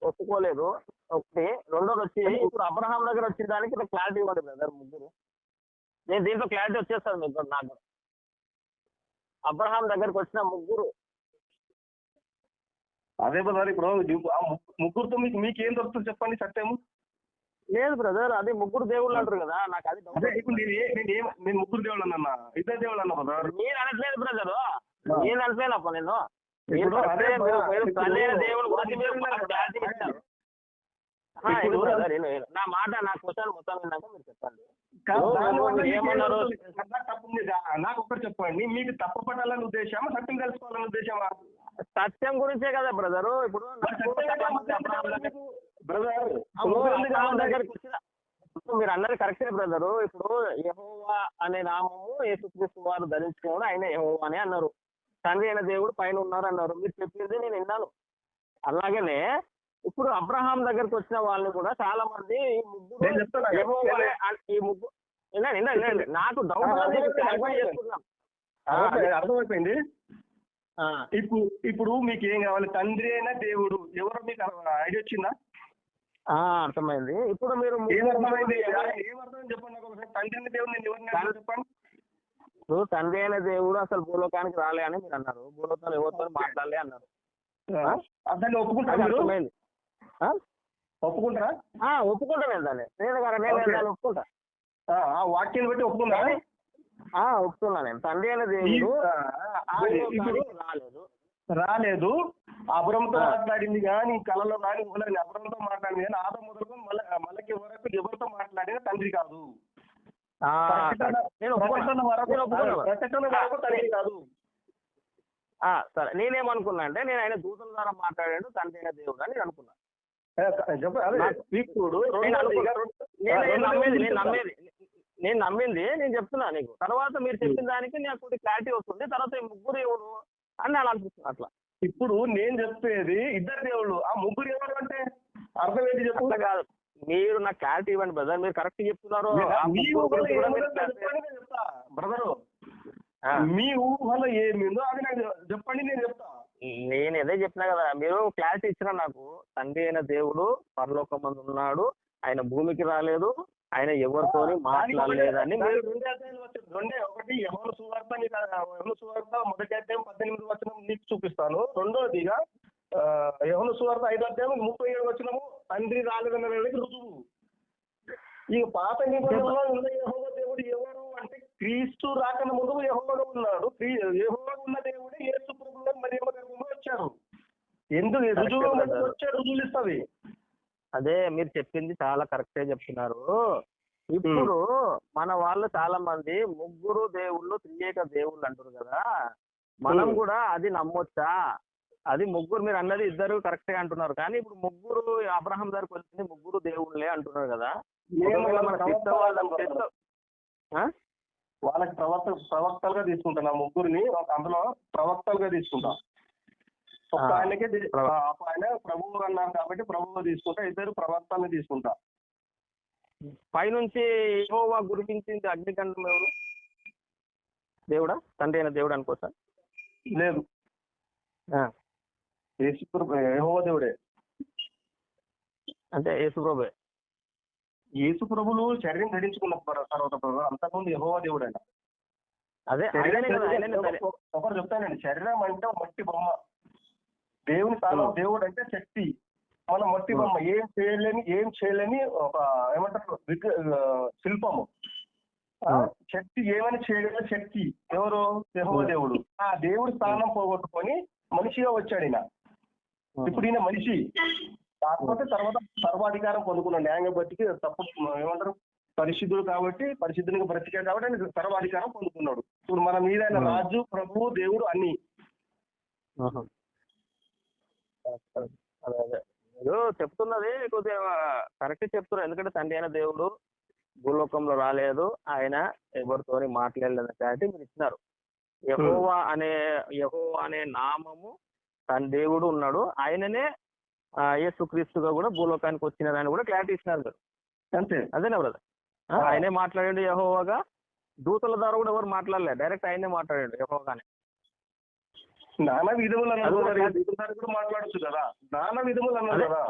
ఒప్పుకోలేదు. ఒకటి. రెండోది వచ్చి, ఇప్పుడు అబ్రహాం దగ్గర వచ్చిన దానికి క్లారిటీ ఇవ్వండి బ్రదర్. ముగ్గురు నేను దీంట్లో క్లారిటీ వచ్చేస్తాను మీకు. నాకు అబ్రహాం దగ్గరకు వచ్చిన ముగ్గురు అదే బ్రదర్. ఇప్పుడు ముగ్గురుతో మీకేం దొరుకుతుంది చెప్పండి సత్యము? లేదు బ్రదర్, అది ముగ్గురు దేవుళ్ళు అంటారు కదా, నాకు అది నేను ముగ్గురు దేవుళ్ళు అన్నా, ఇద్దరు దేవుళ్ళు అన్నా బ్రదర్. నేను అనట్లేదు బ్రదర్, నేను అనట్లేనప్ప. నేను దేవుడు నా మాట, నా క్వశ్చన్ మొత్తం విన్నాక మీరు చెప్పండి. ఏమన్నారు? నాకు ఒక్కటి చెప్పండి, మీకు తప్పపడాలని ఉద్దేశమా, సత్యం తెలుసుకోవాలని ఉద్దేశమా? సత్యం గురించే కదా బ్రదరు. ఇప్పుడు దగ్గరికి వచ్చిన మీరు అన్నది కరెక్టే బ్రదరు. ఇప్పుడు యెహోవా అనే నామము యేసుక్రీస్తు వారు ధరించుకోవడం, ఆయన యెహోవా అని అన్నారు. తండ్రి అయిన దేవుడు పైన ఉన్నారు అన్నారు. మీరు చెప్పింది నేను విన్నాను. అలాగనే ఇప్పుడు అబ్రహాం దగ్గరకు వచ్చిన వాళ్ళని కూడా చాలా మంది ఈ ముగ్గురు నాకు డౌట్ చేసుకున్నాం. అర్థమైపోయింది. ఇప్పుడు మీకు ఏం కావాలి? తండ్రి అయిన దేవుడు ఎవరో మీకు ఐడియా వచ్చిందా? అర్థమైంది. ఇప్పుడు మీరు ఏమర్థమైంది చెప్పండి నాకు ఒకసారి. తండ్రి అయిన దేవుడు నేను ఎవరిని చెప్పండి. ఇప్పుడు తండ్రి అయిన దేవుడు అసలు భూలోకానికి రాలే అని మీరు అన్నారు. భూలోకంలో ఎవరితో మాట్లాడలే అన్నారు. దాన్ని ఒప్పుకుంటారా? అర్థమైంది. ఒప్పుకుంటారా? ఒప్పుకుంటా నేను దాన్ని. నేను ఒప్పుకుంటా. ఆ వాక్యాన్ని బట్టి ఒప్పుకుంటారా? ఒప్పుకున్నా నేను. తండ్రి అయిన దేవుడు రాలేదు. అబ్రహాంతో మాట్లాడింది కానీ, కళలో కానీ అబ్రహాంతో మాట్లాడింది కానీ, ఆదం మొదలుకొని మళ్ళీ వరకు ఎవరితో మాట్లాడినా తండ్రి కాదు. తండ్రి కాదు. సరే, నేనేమనుకున్నా అంటే నేను ఆయన దూతల ద్వారా మాట్లాడాడు తండ్రి అయిన దేవుడు అని అనుకున్నా. నేను నమ్మింది నేను చెప్తున్నా నీకు. తర్వాత మీరు చెప్పిన దానికి నాకు క్లారిటీ వస్తుంది. తర్వాత ఈ ముగ్గురు ఎవరు అని నేను అనిపిస్తుంది అట్లా. ఇప్పుడు నేను చెప్పేది ఇద్దరు దేవుళ్ళు, ఆ ముగ్గురు ఎవరు అంటే అర్థం ఏంటి చెప్పు? కాదు, మీరు నాకు క్లారిటీ ఇవ్వండి బ్రదర్. మీరు కరెక్ట్ చెప్తున్నారు. బ్రదరు, మీ ఊహలో ఏమిందో అది నాకు చెప్పండి, నేను చెప్తా. నేను ఏదో చెప్పినా కదా, మీరు క్లారిటీ ఇచ్చినా నాకు. తండ్రి అయిన దేవుడు పరలోకమందు ఉన్నాడు, ఆయన భూమికి రాలేదు, ఆయన ఎవరితో మాట్లాడలేదని రెండే. ఒకటి యోహాను సువార్త, యోహాను సువార్త మొదటి అధ్యాయం 18 వచనం నీకు చూపిస్తాను. రెండోదిగా యోహాను సువార్త 5వ అధ్యాయం 37 వచనము తండ్రి రాలేదన్న రుజువు. ఈ పాత నిబంధనలో ఉన్న యెహోవా దేవుడు ఎవరు అంటే, క్రీస్తు రాకన ముందు యెహోవాగా ఉన్నాడు. యెహోవాగా ఉన్న దేవుడు యేసు ప్రభువు మరియమ్మ గర్భంలో వచ్చారు. ఎందుకు రుజువు వచ్చే రుజువులు ఇస్తుంది. అదే మీరు చెప్పింది చాలా కరెక్టే చెప్తున్నారు. ఇప్పుడు మన వాళ్ళు చాలా మంది ముగ్గురు దేవుళ్ళు త్రియేక దేవుళ్ళు అంటారు కదా, మనం కూడా అది నమ్మొచ్చా? అది ముగ్గురు, మీరు అన్నది ఇద్దరు కరెక్ట్ గా అంటున్నారు, కానీ ఇప్పుడు ముగ్గురు అబ్రహాం దగ్గరికి వచ్చింది ముగ్గురు దేవుళ్ళే అంటున్నారు కదా. ఒకవేళ మన క్రైస్తవ వాళ్ళకి ప్రవక్తలుగా తీసుకుంటాను. ఆ ముగ్గురిని అందులో ప్రవక్తలుగా తీసుకుంటా. ఒక ఆయనకే ఆయన ప్రభువు అన్నారు కాబట్టి ప్రభువుగా తీసుకుంటా, ఇద్దరు ప్రవక్తల్ని తీసుకుంటా. పైనుంచి యెహోవా గురిపించింది అగ్నికంఠం ఎవరు? దేవుడా, తండ్రి అయిన దేవుడు అనుకోసా? లేదు, యెహోవా దేవుడే. అంటే యేసుప్రభువే. యేసు ప్రభులు శరీరం ధరించుకున్న తర్వాత అంతకుముందు యెహోవా దేవుడు ఆయన. అదే ఒకరు చెప్తానండి, శరీరం అంటే మట్టి బొమ్మ, దేవుని స్థానం దేవుడు అంటే శక్తి. మన మట్టి బొమ్మ, ఏం చేయలేని ఒక ఏమంటారు శిల్పము. శక్తి ఏమని చేయగల శక్తి ఎవరు? యెహోవా దేవుడు. ఆ దేవుడి స్థానం పోగొట్టుకొని మనిషిగా వచ్చాడు ఈయన. ఇప్పుడు ఈయన మనిషి కాకపోతే తర్వాత సర్వాధికారం పొందుకున్నాడు. న్యాయంగా బతికి తప్పు ఏమంటారు పరిశుద్ధుడు కాబట్టి, పరిశుద్ధునిగా బ్రతికాడు కాబట్టి ఆయన సర్వాధికారం పొందుకున్నాడు. ఇప్పుడు మన మీద ఆయన రాజు, ప్రభువు, దేవుడు అన్ని. అదే అదే మీరు చెప్తున్నది కొద్దిగా కరెక్ట్ చెప్తున్నారు. ఎందుకంటే తండ్రి అయిన దేవుడు భూలోకంలో రాలేదు, ఆయన ఎవరితోని మాట్లాడలేదు కాబట్టి మీరు ఇచ్చినారు. యెహోవా అనే నామము తన దేవుడు ఉన్నాడు, ఆయననే యేసుక్రీస్తుగా కూడా భూలోకానికి వచ్చినారని కూడా క్లారిటీ ఇచ్చినారు మీరు. అంతే, అదేనా బ్రదర్? ఆయనే మాట్లాడాడు యెహోవాగా. దూతల ద్వారా కూడా ఎవరు మాట్లాడలేదు, డైరెక్ట్ ఆయనే మాట్లాడాడు యెహోవాగానే. నానా విధములు అన్నారు కూడా మాట్లాడచ్చు కదా, నానా విధములు అన్నారు కదా.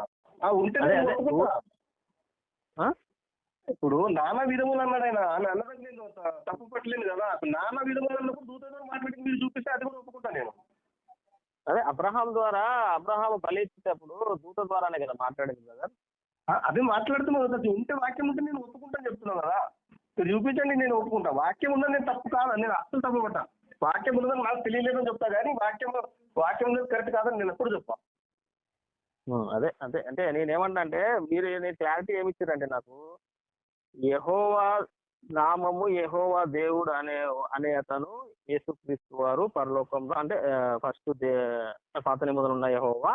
ఉంటే ఇప్పుడు నానా విధములు అన్నాడు ఆయన, అన్నదాన్ని నేను తప్పు పట్టలేను కదా. నానా విధములు అన్నప్పుడు దూతతో మాట్లాడి మీరు చూపిస్తే అది కూడా ఒప్పుకుంటా నేను. అదే అబ్రహాం బలి ఇచ్చేటప్పుడు దూత ద్వారానే కదా మాట్లాడేది కదా. అదే మాట్లాడుతున్నాను కదా, ఉంటే వాక్యం ఉంటే నేను ఒప్పుకుంటాను చెప్తున్నాను కదా. మీరు చూపించండి, నేను ఒప్పుకుంటా. వాక్యం ఉందని నేను తప్పు కాదు, నేను అస్సలు తప్పు పట్టా. వాక్యం ఉన్నదని నాకు తెలియలేదని చెప్తా, కానీ వాక్యం కరెక్ట్ కాదని నేను ఎప్పుడు చెప్తా. అదే అదే అంటే నేనేమన్నా అంటే మీరు క్లారిటీ ఏమి ఇచ్చారంటే నాకు, యెహోవా నామము యెహోవా దేవుడు అనే అతను యేసుక్రీస్తు వారు పరలోకంలో, అంటే ఫస్ట్ పాత నిబంధనలు ఉన్న యెహోవా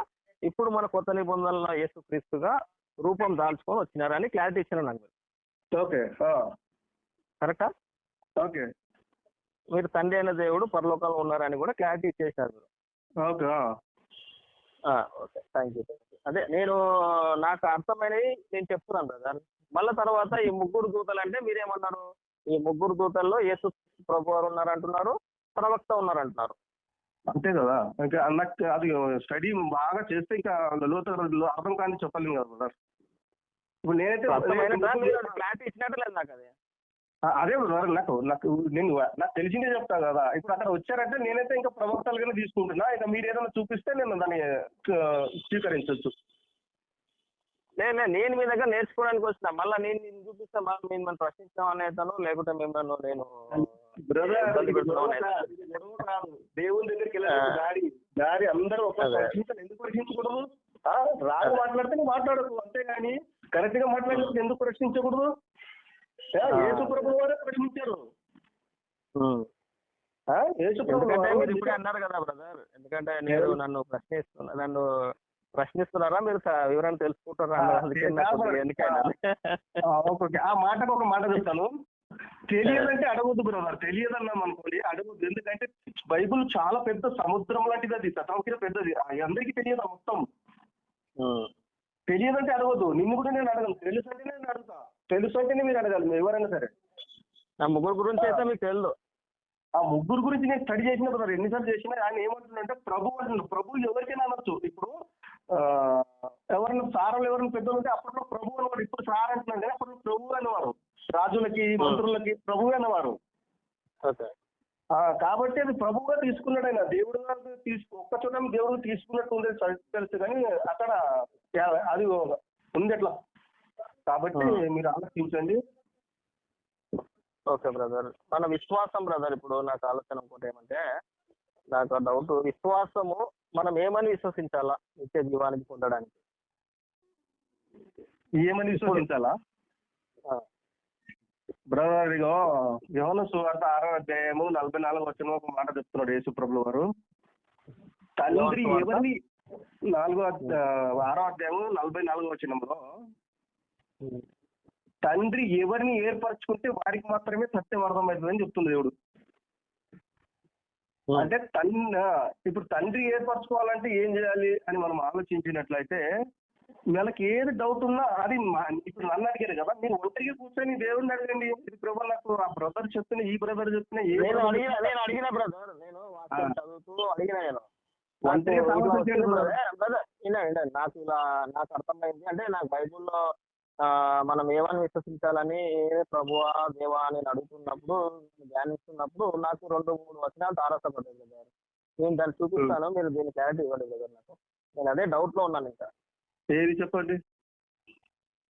ఇప్పుడు మన కొత్త నిబంధనల యేసుక్రీస్తుగా రూపం దాల్చుకొని వచ్చినారని క్లారిటీ ఇచ్చినారు నాకు. ఓకే, కరెక్టా? ఓకే. మీరు తండ్రి అయిన దేవుడు పరలోకంలో ఉన్నారని కూడా క్లారిటీ ఇచ్చేసారు మీరు. Okay, okay, thank you. అదే నాకు అర్థమైనవి నేను చెప్తున్నాను బ్రదర్. మళ్ళీ తర్వాత ఈ ముగ్గురు దూతలు అంటే మీరేమన్నారు? ఈ ముగ్గురు దూతల్లో యేసు ప్రభు వారు ఉన్నారంటున్నారు, ప్రవక్త ఉన్నారంటున్నారు. అంతే కదా. ఇంకా నాకు అది స్టడీ బాగా చేస్తే ఇంకా లోతుగా అర్థం కానీ చెప్పలేము కదా బ్రదర్. ఇప్పుడు నేనైతే క్లారిటీ ఇచ్చినట్టు లేదు నాకు. అదే బ్రదర్, నాకు తెలిసిందే చెప్తా కదా. ఇప్పుడు అక్కడ వచ్చారంటే నేనైతే ఇంకా ప్రవక్తలుగానే తీసుకుంటున్నా. ఇక మీరు ఏదైనా చూపిస్తే నేను దాన్ని స్వీకరించవచ్చు. నేను మీ దగ్గర నేర్చుకోవడానికి వచ్చిన, మళ్ళీ నేను చూపిస్తా మిమ్మల్ని ప్రశ్నించాం అనేతను, లేకుంటే మిమ్మల్ని నేను దేవుని దగ్గరికి వెళ్ళాలి. దారి అందరూ ఒక ఎందుకు ప్రశ్నించకూడదు? రాదు మాట్లాడితే నువ్వు మాట్లాడకు, అంతేగాని కరెక్ట్ గా మాట్లాడితే ఎందుకు ప్రశ్నించకూడదు? యేసు ప్రభు వారే ప్రశ్నించారు. ఇప్పుడే అన్నారు కదా బ్రదర్, ఎందుకంటే నేను నన్ను ప్రశ్నిస్తున్నారా, మీరు వివరణ తెలుసుకుంటారా? ఆ మాటకు ఒక మాట చెప్తాను. తెలియదంటే అడగొద్దు బ్రదర్. తెలియదన్నాం అనుకోండి, అడగొద్దు. ఎందుకంటే బైబుల్ చాలా పెద్ద సముద్రం లాంటిది, అది సముద్రం పెద్దది, అందరికీ తెలియదు మొత్తం. తెలియదంటే అడగొద్దు. నిన్ను కూడా నేను అడగను, తెలుసు అంటే నేను అడుగుతా. తెలుసు అంటేనే మీరు అడగాలి, ఎవరైనా సరే. ఆ ముగ్గురు గురించి అయితే మీకు తెలుసు. ఆ ముగ్గురు గురించి నేను స్టడీ చేసిన బ్రదర్, ఎన్నిసార్లు చేసినా. ఆయన ఏమంటున్నాడంటే ప్రభు అంటున్నాడు. ప్రభు ఎవరికైనా అనొచ్చు. ఇప్పుడు ఎవరైనా సారాలు ఎవరైనా పెద్దలు ఉంటే అప్పట్లో ప్రభు అనేవాడు, ఇప్పుడు సార్ అంటున్నాడు కానీ అప్పట్లో ప్రభు అనేవారు. రాజులకి మంత్రులకి ప్రభు అనేవారు. కాబట్టి అది ప్రభువుగా తీసుకున్నాడు ఆయన. దేవుడు ఒక్క చోట దేవుడు తీసుకున్నట్టు ఉంది తెలుసు, కానీ అక్కడ అది ఉంది అట్లా. కాబట్టి మీరు ఆలోచించండి. ఓకే బ్రదర్, మన విశ్వాసం బ్రదర్, ఇప్పుడు నాకు ఆలోచన ఇంకోటి ఏమంటే, నాకు డౌట్, విశ్వాసము మనం ఏమని విశ్వసించాలా నిత్య జీవానికి పొందడానికి? ఏమని విశ్వసించాలా? బ్రదర్ ఇగో యోహాను సువార్త 6వ అధ్యాయము 44 వచనం ఒక మాట చెప్తున్నాడు యేసు ప్రభువు వారు. తండ్రి ఎవరిని 6వ అధ్యాయము 44 వచనంలో తండ్రి ఎవరిని ఏర్పరచుకుంటే వారికి మాత్రమే సత్యం అర్థమవుతుందని చెప్తుంది దేవుడు. అంటే ఇప్పుడు తండ్రి ఏర్పరచుకోవాలంటే ఏం చేయాలి అని మనం ఆలోచించినట్లయితే వీళ్ళకి ఏది డౌట్ ఉన్నా అది ఇప్పుడు నన్ను అడిగారు కదా, మీరు ఒంటరిగా కూర్చొని దేవుడిని అడగండి. ఇది ప్రభు నాకు ఆ బ్రదర్ చెప్తున్నా ఈ బ్రదర్ చెప్తున్నా నేను అడిగిన బ్రదర్, నేను వాక్యం చదువుతూ అడిగిన, నేను నాకు ఇలా నాకు అర్థమైంది. అంటే నాకు బైబుల్లో మనం ఏమని విశ్వసించాలని ప్రభువా దేవా అని అడుగుతున్నప్పుడు, ధ్యానిస్తున్నప్పుడు నాకు 2-3 వచనాలు తారసపడ్డాయి బ్రదర్. నేను దాన్ని చూపిస్తాను, మీరు దీన్ని క్లారిటీ ఇవ్వండి బ్రదర్. నాకు నేను అదే డౌట్ లో ఉన్నాను. ఇంకా ఏది చెప్పండి.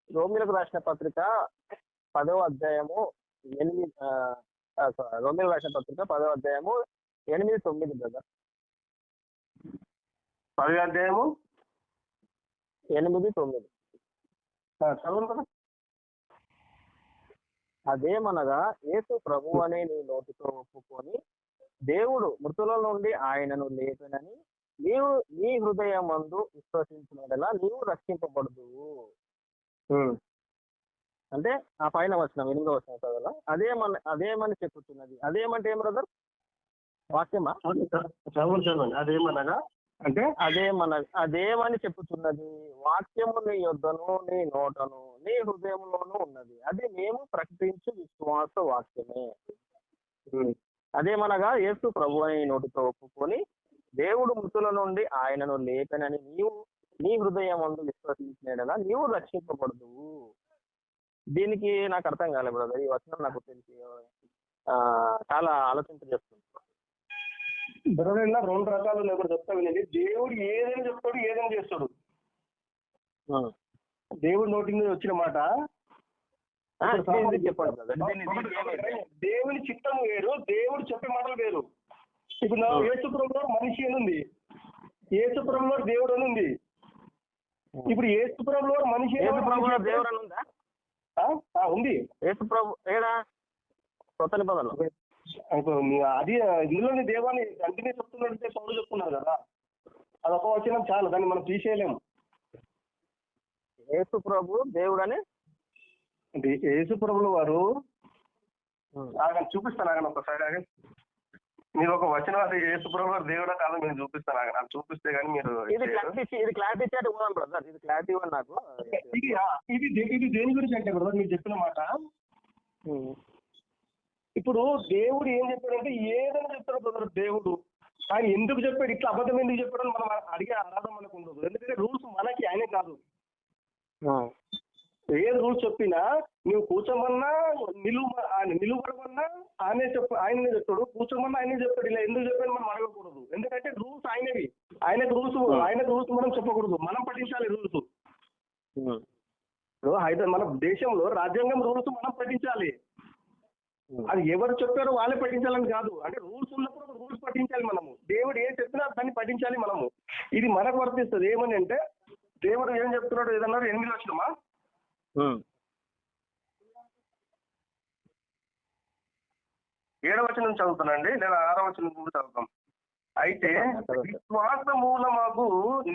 రోమిలకు రాసిన పత్రిక 10వ అధ్యాయము 8, రోమిలకు రాసిన పత్రిక 10వ అధ్యాయము 8-9 బ్రదర్. 10వ అధ్యాయము 8-9 చదవండి కదా. అదేమనగా యేసు ప్రభువు అని నీ నోటితో ఒప్పుకొని దేవుడు మృతుల నుండి ఆయనను లేపెనని నీవు నీ హృదయమందు విశ్వసించినలా నీవు రక్షింపబడదువు. అంటే ఆ పైన వచనం 8వ వచనం చదవాలా? అదేమని చెప్పుతున్నది. అదేమంటే ఏం బ్రదర్? వాక్యమా? చదవండి. అదేమనగా అంటే అదేమని చెప్పుతున్నది, వాక్యము నీ యొద్దను నీ నోటను నీ హృదయంలోనూ ఉన్నది, అది మేము ప్రకటించు విశ్వాస వాక్యమే. అదేమనగా యేసు ప్రభు అని నోటితో ఒప్పుకొని దేవుడు మృతుల నుండి ఆయనను లేపెనని నీవు నీ హృదయం అందు విశ్వసించినలా నీవు రక్షింపబడదువు. దీనికి నాకు అర్థం కాలేదు బ్రదర్. ఈ వచనం నాకు తెలిసి చాలా ఆలోచింపజేస్తుంది. బ్రదర్ 2 రకాలు నేను చెప్తా వినండి. దేవుడు ఏదైనా చెప్తాడు, ఏదైనా చేస్తాడు. దేవుడు నోటి మీద వచ్చిన మాట దేవుని చిత్తం వేరు, దేవుడు చెప్పే మాటలు వేరు. ఇప్పుడు యేసుప్రభులో మనిషి అని ఉంది, యేసుప్రభులో దేవుడు అని ఉంది. ఇప్పుడు యేసుప్రభులో మనిషి దేవుడు అని ఉందా? ఉంది. యేసుప్రభు ఏడా? కొత్త నిబంధనలో అది ఇందులోని దేవాన్ని కంటిన్యూ చెప్తున్నట్టే పౌరులు చెప్తున్నారు కదా, అదొక వచనం చాలు, దాన్ని మనం తీసేయలేము. యేసు ప్రభు దేవుడని యేసు ప్రభుల వారు చూపిస్తాను ఒకసారి. మీరు ఒక వచనం అది యేసు ప్రభు వారు దేవుడా కాదు మీరు చూపిస్తాను, నాకు చూపిస్తే కానీ మీరు ఇది క్లారిటీ బ్రదర్, ఇది క్లారిటీ ఇవ్వండి నాకు. ఇది దేని గురించి అంటే బ్రదర్ మీరు చెప్పిన మాట, ఇప్పుడు దేవుడు ఏం చెప్పాడంటే ఏదైనా చెప్తాడు బ్రదర్. దేవుడు ఆయన ఎందుకు చెప్పాడు, ఇట్లా అబద్ధం ఎందుకు చెప్పాడని మనం అడిగే అర్హత మనకు ఉండదు. ఎందుకంటే రూల్స్ మనకి ఆయనే కాదు. ఏది రూల్స్ చెప్పినా నువ్వు కూర్చోమన్నా నిలువడమన్నా ఆయనే ఆయననే చెప్తాడు, కూర్చోమన్నా ఆయనే చెప్తాడు. ఇలా ఎందుకు చెప్పాడు మనం అడగకూడదు, ఎందుకంటే రూల్స్ ఆయనవి. ఆయనకు రూల్స్ మనం చెప్పకూడదు, మనం పఠించాలి రూల్స్. మన దేశంలో రాజ్యాంగం రూల్స్ మనం పఠించాలి. అది ఎవరు చెప్పారో వాళ్ళే పఠించాలని కాదు. అంటే రూల్స్ ఉన్నప్పుడు రూల్స్ పఠించాలి మనము. దేవుడు ఏం చెప్పినా దాన్ని పఠించాలి మనము. ఇది మనకు వర్తిస్తుంది. ఏమని అంటే దేవుడు ఏం చెప్తున్నాడు ఏదన్నారు 8వ వచనమా 7వ వచనం చదువుతానండి, లేదా 6వ వచనం కూడా చదువుతాం. అయితే విశ్వాస మూలమగు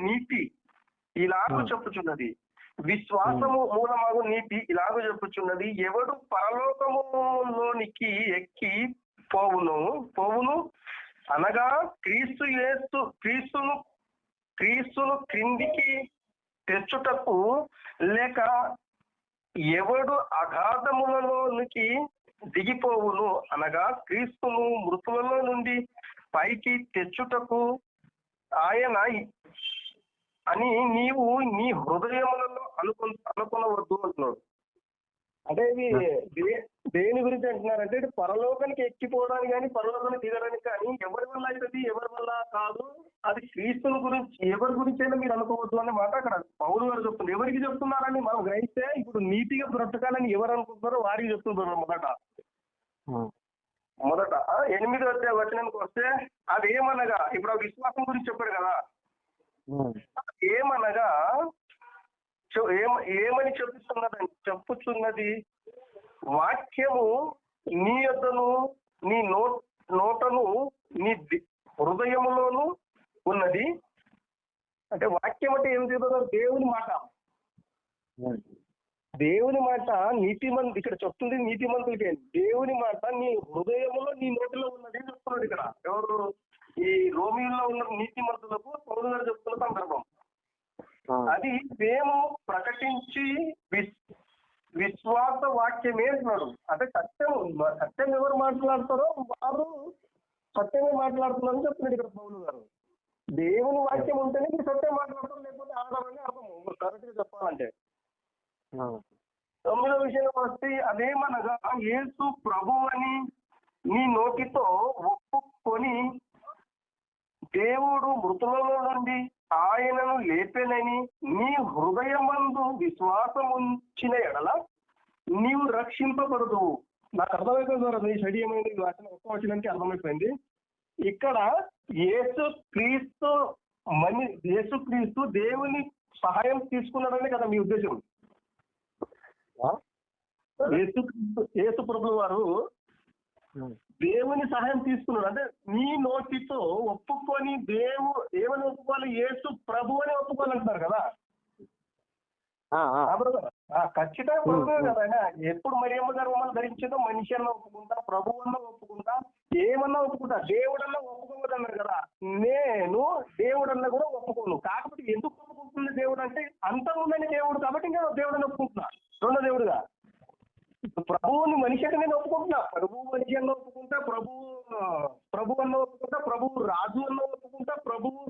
నీతి ఇలాగూ చెప్పుచున్నది, విశ్వాసము మూలమగు నీతి ఇలాగూ చెప్పుచున్నది, ఎవడు పరలోకములోనికి ఎక్కి పోవును అనగా క్రీస్తును క్రిందికి తెచ్చుటకు, లేక ఎవడు అగాధములలోనికి దిగిపోవును అనగా క్రీస్తును మృతులలో నుండి పైకి తెచ్చుటకు ఆయన అని నీవు నీ హృదయములలో అనుకునవద్దు అంటున్నాడు. అంటే ఇది దేని గురించి అంటున్నారంటే ఇది పరలోకానికి ఎక్కిపోవడానికి కానీ పరలోకానికి దిగడానికి కానీ ఎవరి వల్ల అవుతుంది, ఎవరి వల్ల కాదు, అది క్రీస్తుని గురించి ఎవరి గురించి అయినా మీరు అనుకోవద్దు అనే మాట అక్కడ పౌలు గారు చెప్తున్నారు. ఎవరికి చెప్తున్నారని మనం గ్రహిస్తే ఇప్పుడు నీతిగా బ్రతకాలని ఎవరు అనుకుంటున్నారో వారికి చెప్తున్నారు. మొదట 8వ వచనానికి వస్తే అది ఏమనగా, ఇప్పుడు ఆ విశ్వాసం గురించి చెప్పాడు కదా, ఏమనగా ఏమని చెప్పుచున్నది? వాక్యము నీ యొద్దను, నీ నోటను, నీ హృదయములోను ఉన్నది. అంటే వాక్యం అంటే ఏం చెప్తున్నారు? దేవుని మాట. దేవుని మాట ఇక్కడ చెప్తుంది నీతిమంతులకే. దేవుని మాట నీ హృదయములో, నీ నోటిలో ఉన్నది అని చెప్తున్నాడు ఇక్కడ. ఎవరు? ఈ రోమియోలో ఉన్న నీతిమంతులకు పౌలు గారు చెప్తున్న సందర్భం అది. మేము ప్రకటించి విశ్వాస వాక్యమే అంటున్నాడు. అంటే సత్యం ఎవరు మాట్లాడతారో వారు సత్యమే మాట్లాడుతున్నారని చెప్తున్నాడు ఇక్కడ పౌలు గారు. దేవుని వాక్యం ఉంటేనే మీరు సత్యం మాట్లాడతారు, లేకపోతే ఆడమని అర్థం కరెక్ట్ గా చెప్పాలంటే. 9వ విషయం వస్తే అదేమనగా, యేసు ప్రభువని నీ నోటితో ఒప్పుకొని దేవుడు మృతులలో నుండి ఆయనను లేపెనని నీ హృదయమందు విశ్వాసం ఉంచిన ఎడల నీవు రక్షింపబడదు. నాకు అర్థమైపోయింది సార్, మీ స్టడీ ఏమైంది ఒక్క వచ్చినానికి అర్థమైపోయింది. ఇక్కడ యేసుక్రీస్తు దేవుని సహాయం తీసుకున్నాడనే కదా మీ ఉద్దేశం? యేసు ప్రభువు వారు దేవుని సహాయం తీసుకున్నాడు. అంటే నీ నోటితో ఒప్పుకొని ఏమని ఒప్పుకోవాలి? యేసు ప్రభు అని ఒప్పుకోవాలంటున్నారు కదా. ఖచ్చితంగా ప్రభువే కదా. ఎప్పుడు మరియమ్మ గారు మమ్మల్ని ధరించిందో మనిషి అన్న ఒప్పుకుంటా, ప్రభు అన్న ఒప్పుకుంటా, ఏమన్నా ఒప్పుకుంటా, దేవుడన్నా ఒప్పుకోవద్దు అన్నారు కదా. నేను దేవుడన్నా కూడా ఒప్పుకోను. కాకపోతే ఎందుకు ఒప్పుకుంటుంది దేవుడు అంటే అంతముందని దేవుడు కాబట్టి నేను దేవుడని ఒప్పుకుంటున్నా రెండో దేవుడుగా. ప్రభువుని మనిషి అంటే నేను ఒప్పుకుంటున్నా, ప్రభువు మనిషి అన్న ఒప్పుకుంటా, ప్రభు అన్న ఒప్పుకుంటా, ప్రభువు రాజు అన్న ఒప్పుకుంటా, ప్రభువు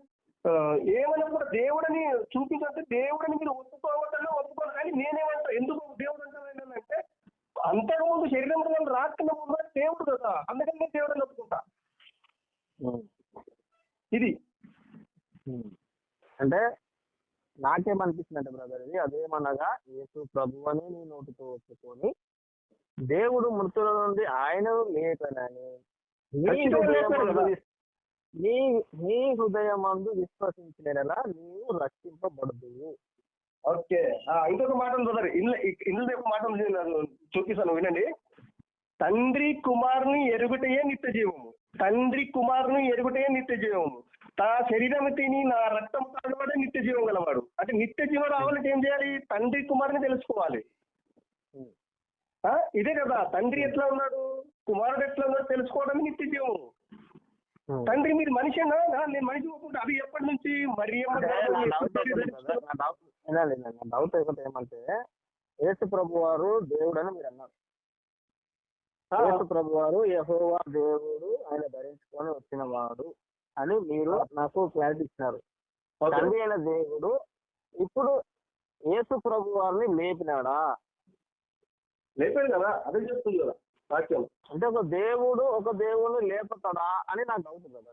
ఏమన్నా కూడా దేవుడని చూపించంటే దేవుడని మీరు ఒప్పుకోవద్దన్నా ఒప్పుకోవాలి. కానీ నేనేమంటా, ఎందుకు దేవుడు అంటే అంతకుముందు శరీరంలో నేను రాకుండా ముందు దేవుడు కదా, అందుకని నేను దేవుడని ఒప్పుకుంటా. ఇది అంటే నాకేమనిపిస్తుంది అంటే బ్రదర్, ఇది అదేమనగా యేసు ప్రభువు అని నీ నోటితో ఒప్పుకొని దేవుడు మృతుల నుండి ఆయనను లేపనని నీ హృదయమందు విశ్వసించిన నీవు రక్షింపబడదు. ఓకే, ఇంకొక మాట ఉంది బ్రదర్. ఇందులో ఒక మాట చూపిస్తాను, వినండి. తండ్రి కుమారుని ఎరుగుటయే నిత్య జీవము, తండ్రి కుమారుని ఎరుగుటయే నిత్య జీవము, నా శరీరం తిని నా రక్తం తాగవాడే నిత్య జీవం గలవాడు. అంటే నిత్య జీవం రావాలంటే ఏం చేయాలి? తండ్రి కుమారుని తెలుసుకోవాలి. ఇదే కదా, తండ్రి ఎట్లా ఉన్నాడు, కుమారుడు ఎట్లా ఉన్నాడు తెలుసుకోవడం నిత్య జీవం. తండ్రి మీరు మనిషినా? నేను మనిషి ఒప్పుకుంటా. అది ఎప్పటి నుంచి? డౌట్ ఒకటి ఏమంటే, యేసు ప్రభు వారు దేవుడు అని మీరు అన్నారు. యేసు ప్రభు వారు యెహోవా దేవుడు, ఆయన ధరించుకొని వచ్చిన వాడు అని మీరు నాకు క్లారిటీ ఇచ్చినారు. తండ్రి అయిన దేవుడు ఇప్పుడు యేసు ప్రభు వారిని లేపినాడా? లేపాడు కదా, అదే చెప్తుంది కదా వాక్యం. అంటే ఒక దేవుడు లేపుతాడా అని నాకు డౌట్ కదా.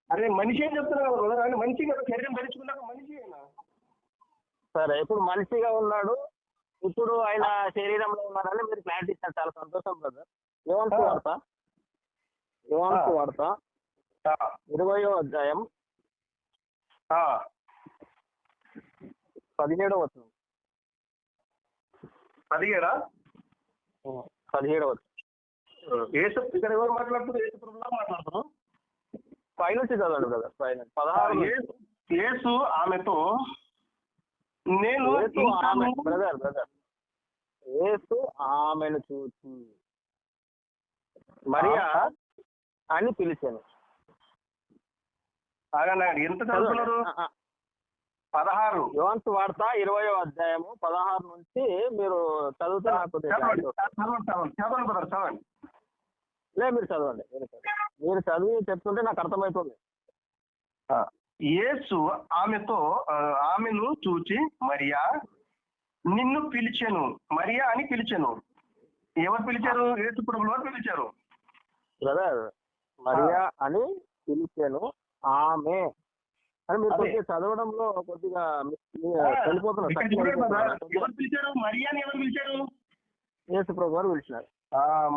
అరే మనిషి ఏం చెప్తున్నారు కదా, మనిషి కదా, శరీరం ధరించుకున్నాక మనిషి అయినా. సరే, ఇప్పుడు మనిషిగా ఉన్నాడు, ఇప్పుడు ఆయన శరీరంలో ఉన్నాడని మీరు క్లారిటీ ఇచ్చారు, చాలా సంతోషం బ్రదర్. యోహాను వార్త 20వ అధ్యాయం 17వ వచనం. 17వ వచనం. ఇక్కడ ఎవరు మాట్లాడుతున్నారు? యేసు ప్రభువులా మాట్లాడుతున్నాం. పైనుంచి చదవండి బ్రదర్. 16. యేసు ఆమెతో, నేను బ్రదర్ యేసు ఆమెను చూసి మరియా అని పిలిచాను. ఎంత చదువుతున్నారు? 16. యోహాను వార్త 20వ అధ్యాయము 16 నుంచి మీరు చదివితే నాకు చదవండి. మీరు చదవండి. మీరు చదివి చెప్తుంటే నాకు అర్థమవుతుంది. యేసు ఆమెను చూచి మరియా నిన్ను పిలిచెను, మరియా అని పిలిచెను. ఎవరు పిలిచారు? యేసు ప్రభువు వారు పిలిచారు. బ్రదర్, మరియా అని పిలిచాను, ఆమె అని మీరు కొద్దిగా చదవడంలో కొద్దిగా వెళ్ళిపోతున్నారు. ఎవరు పిలిచారు? మరియాని ఎవరు పిలిచారు? యేసు ప్రభు వారు పిలిచినారు.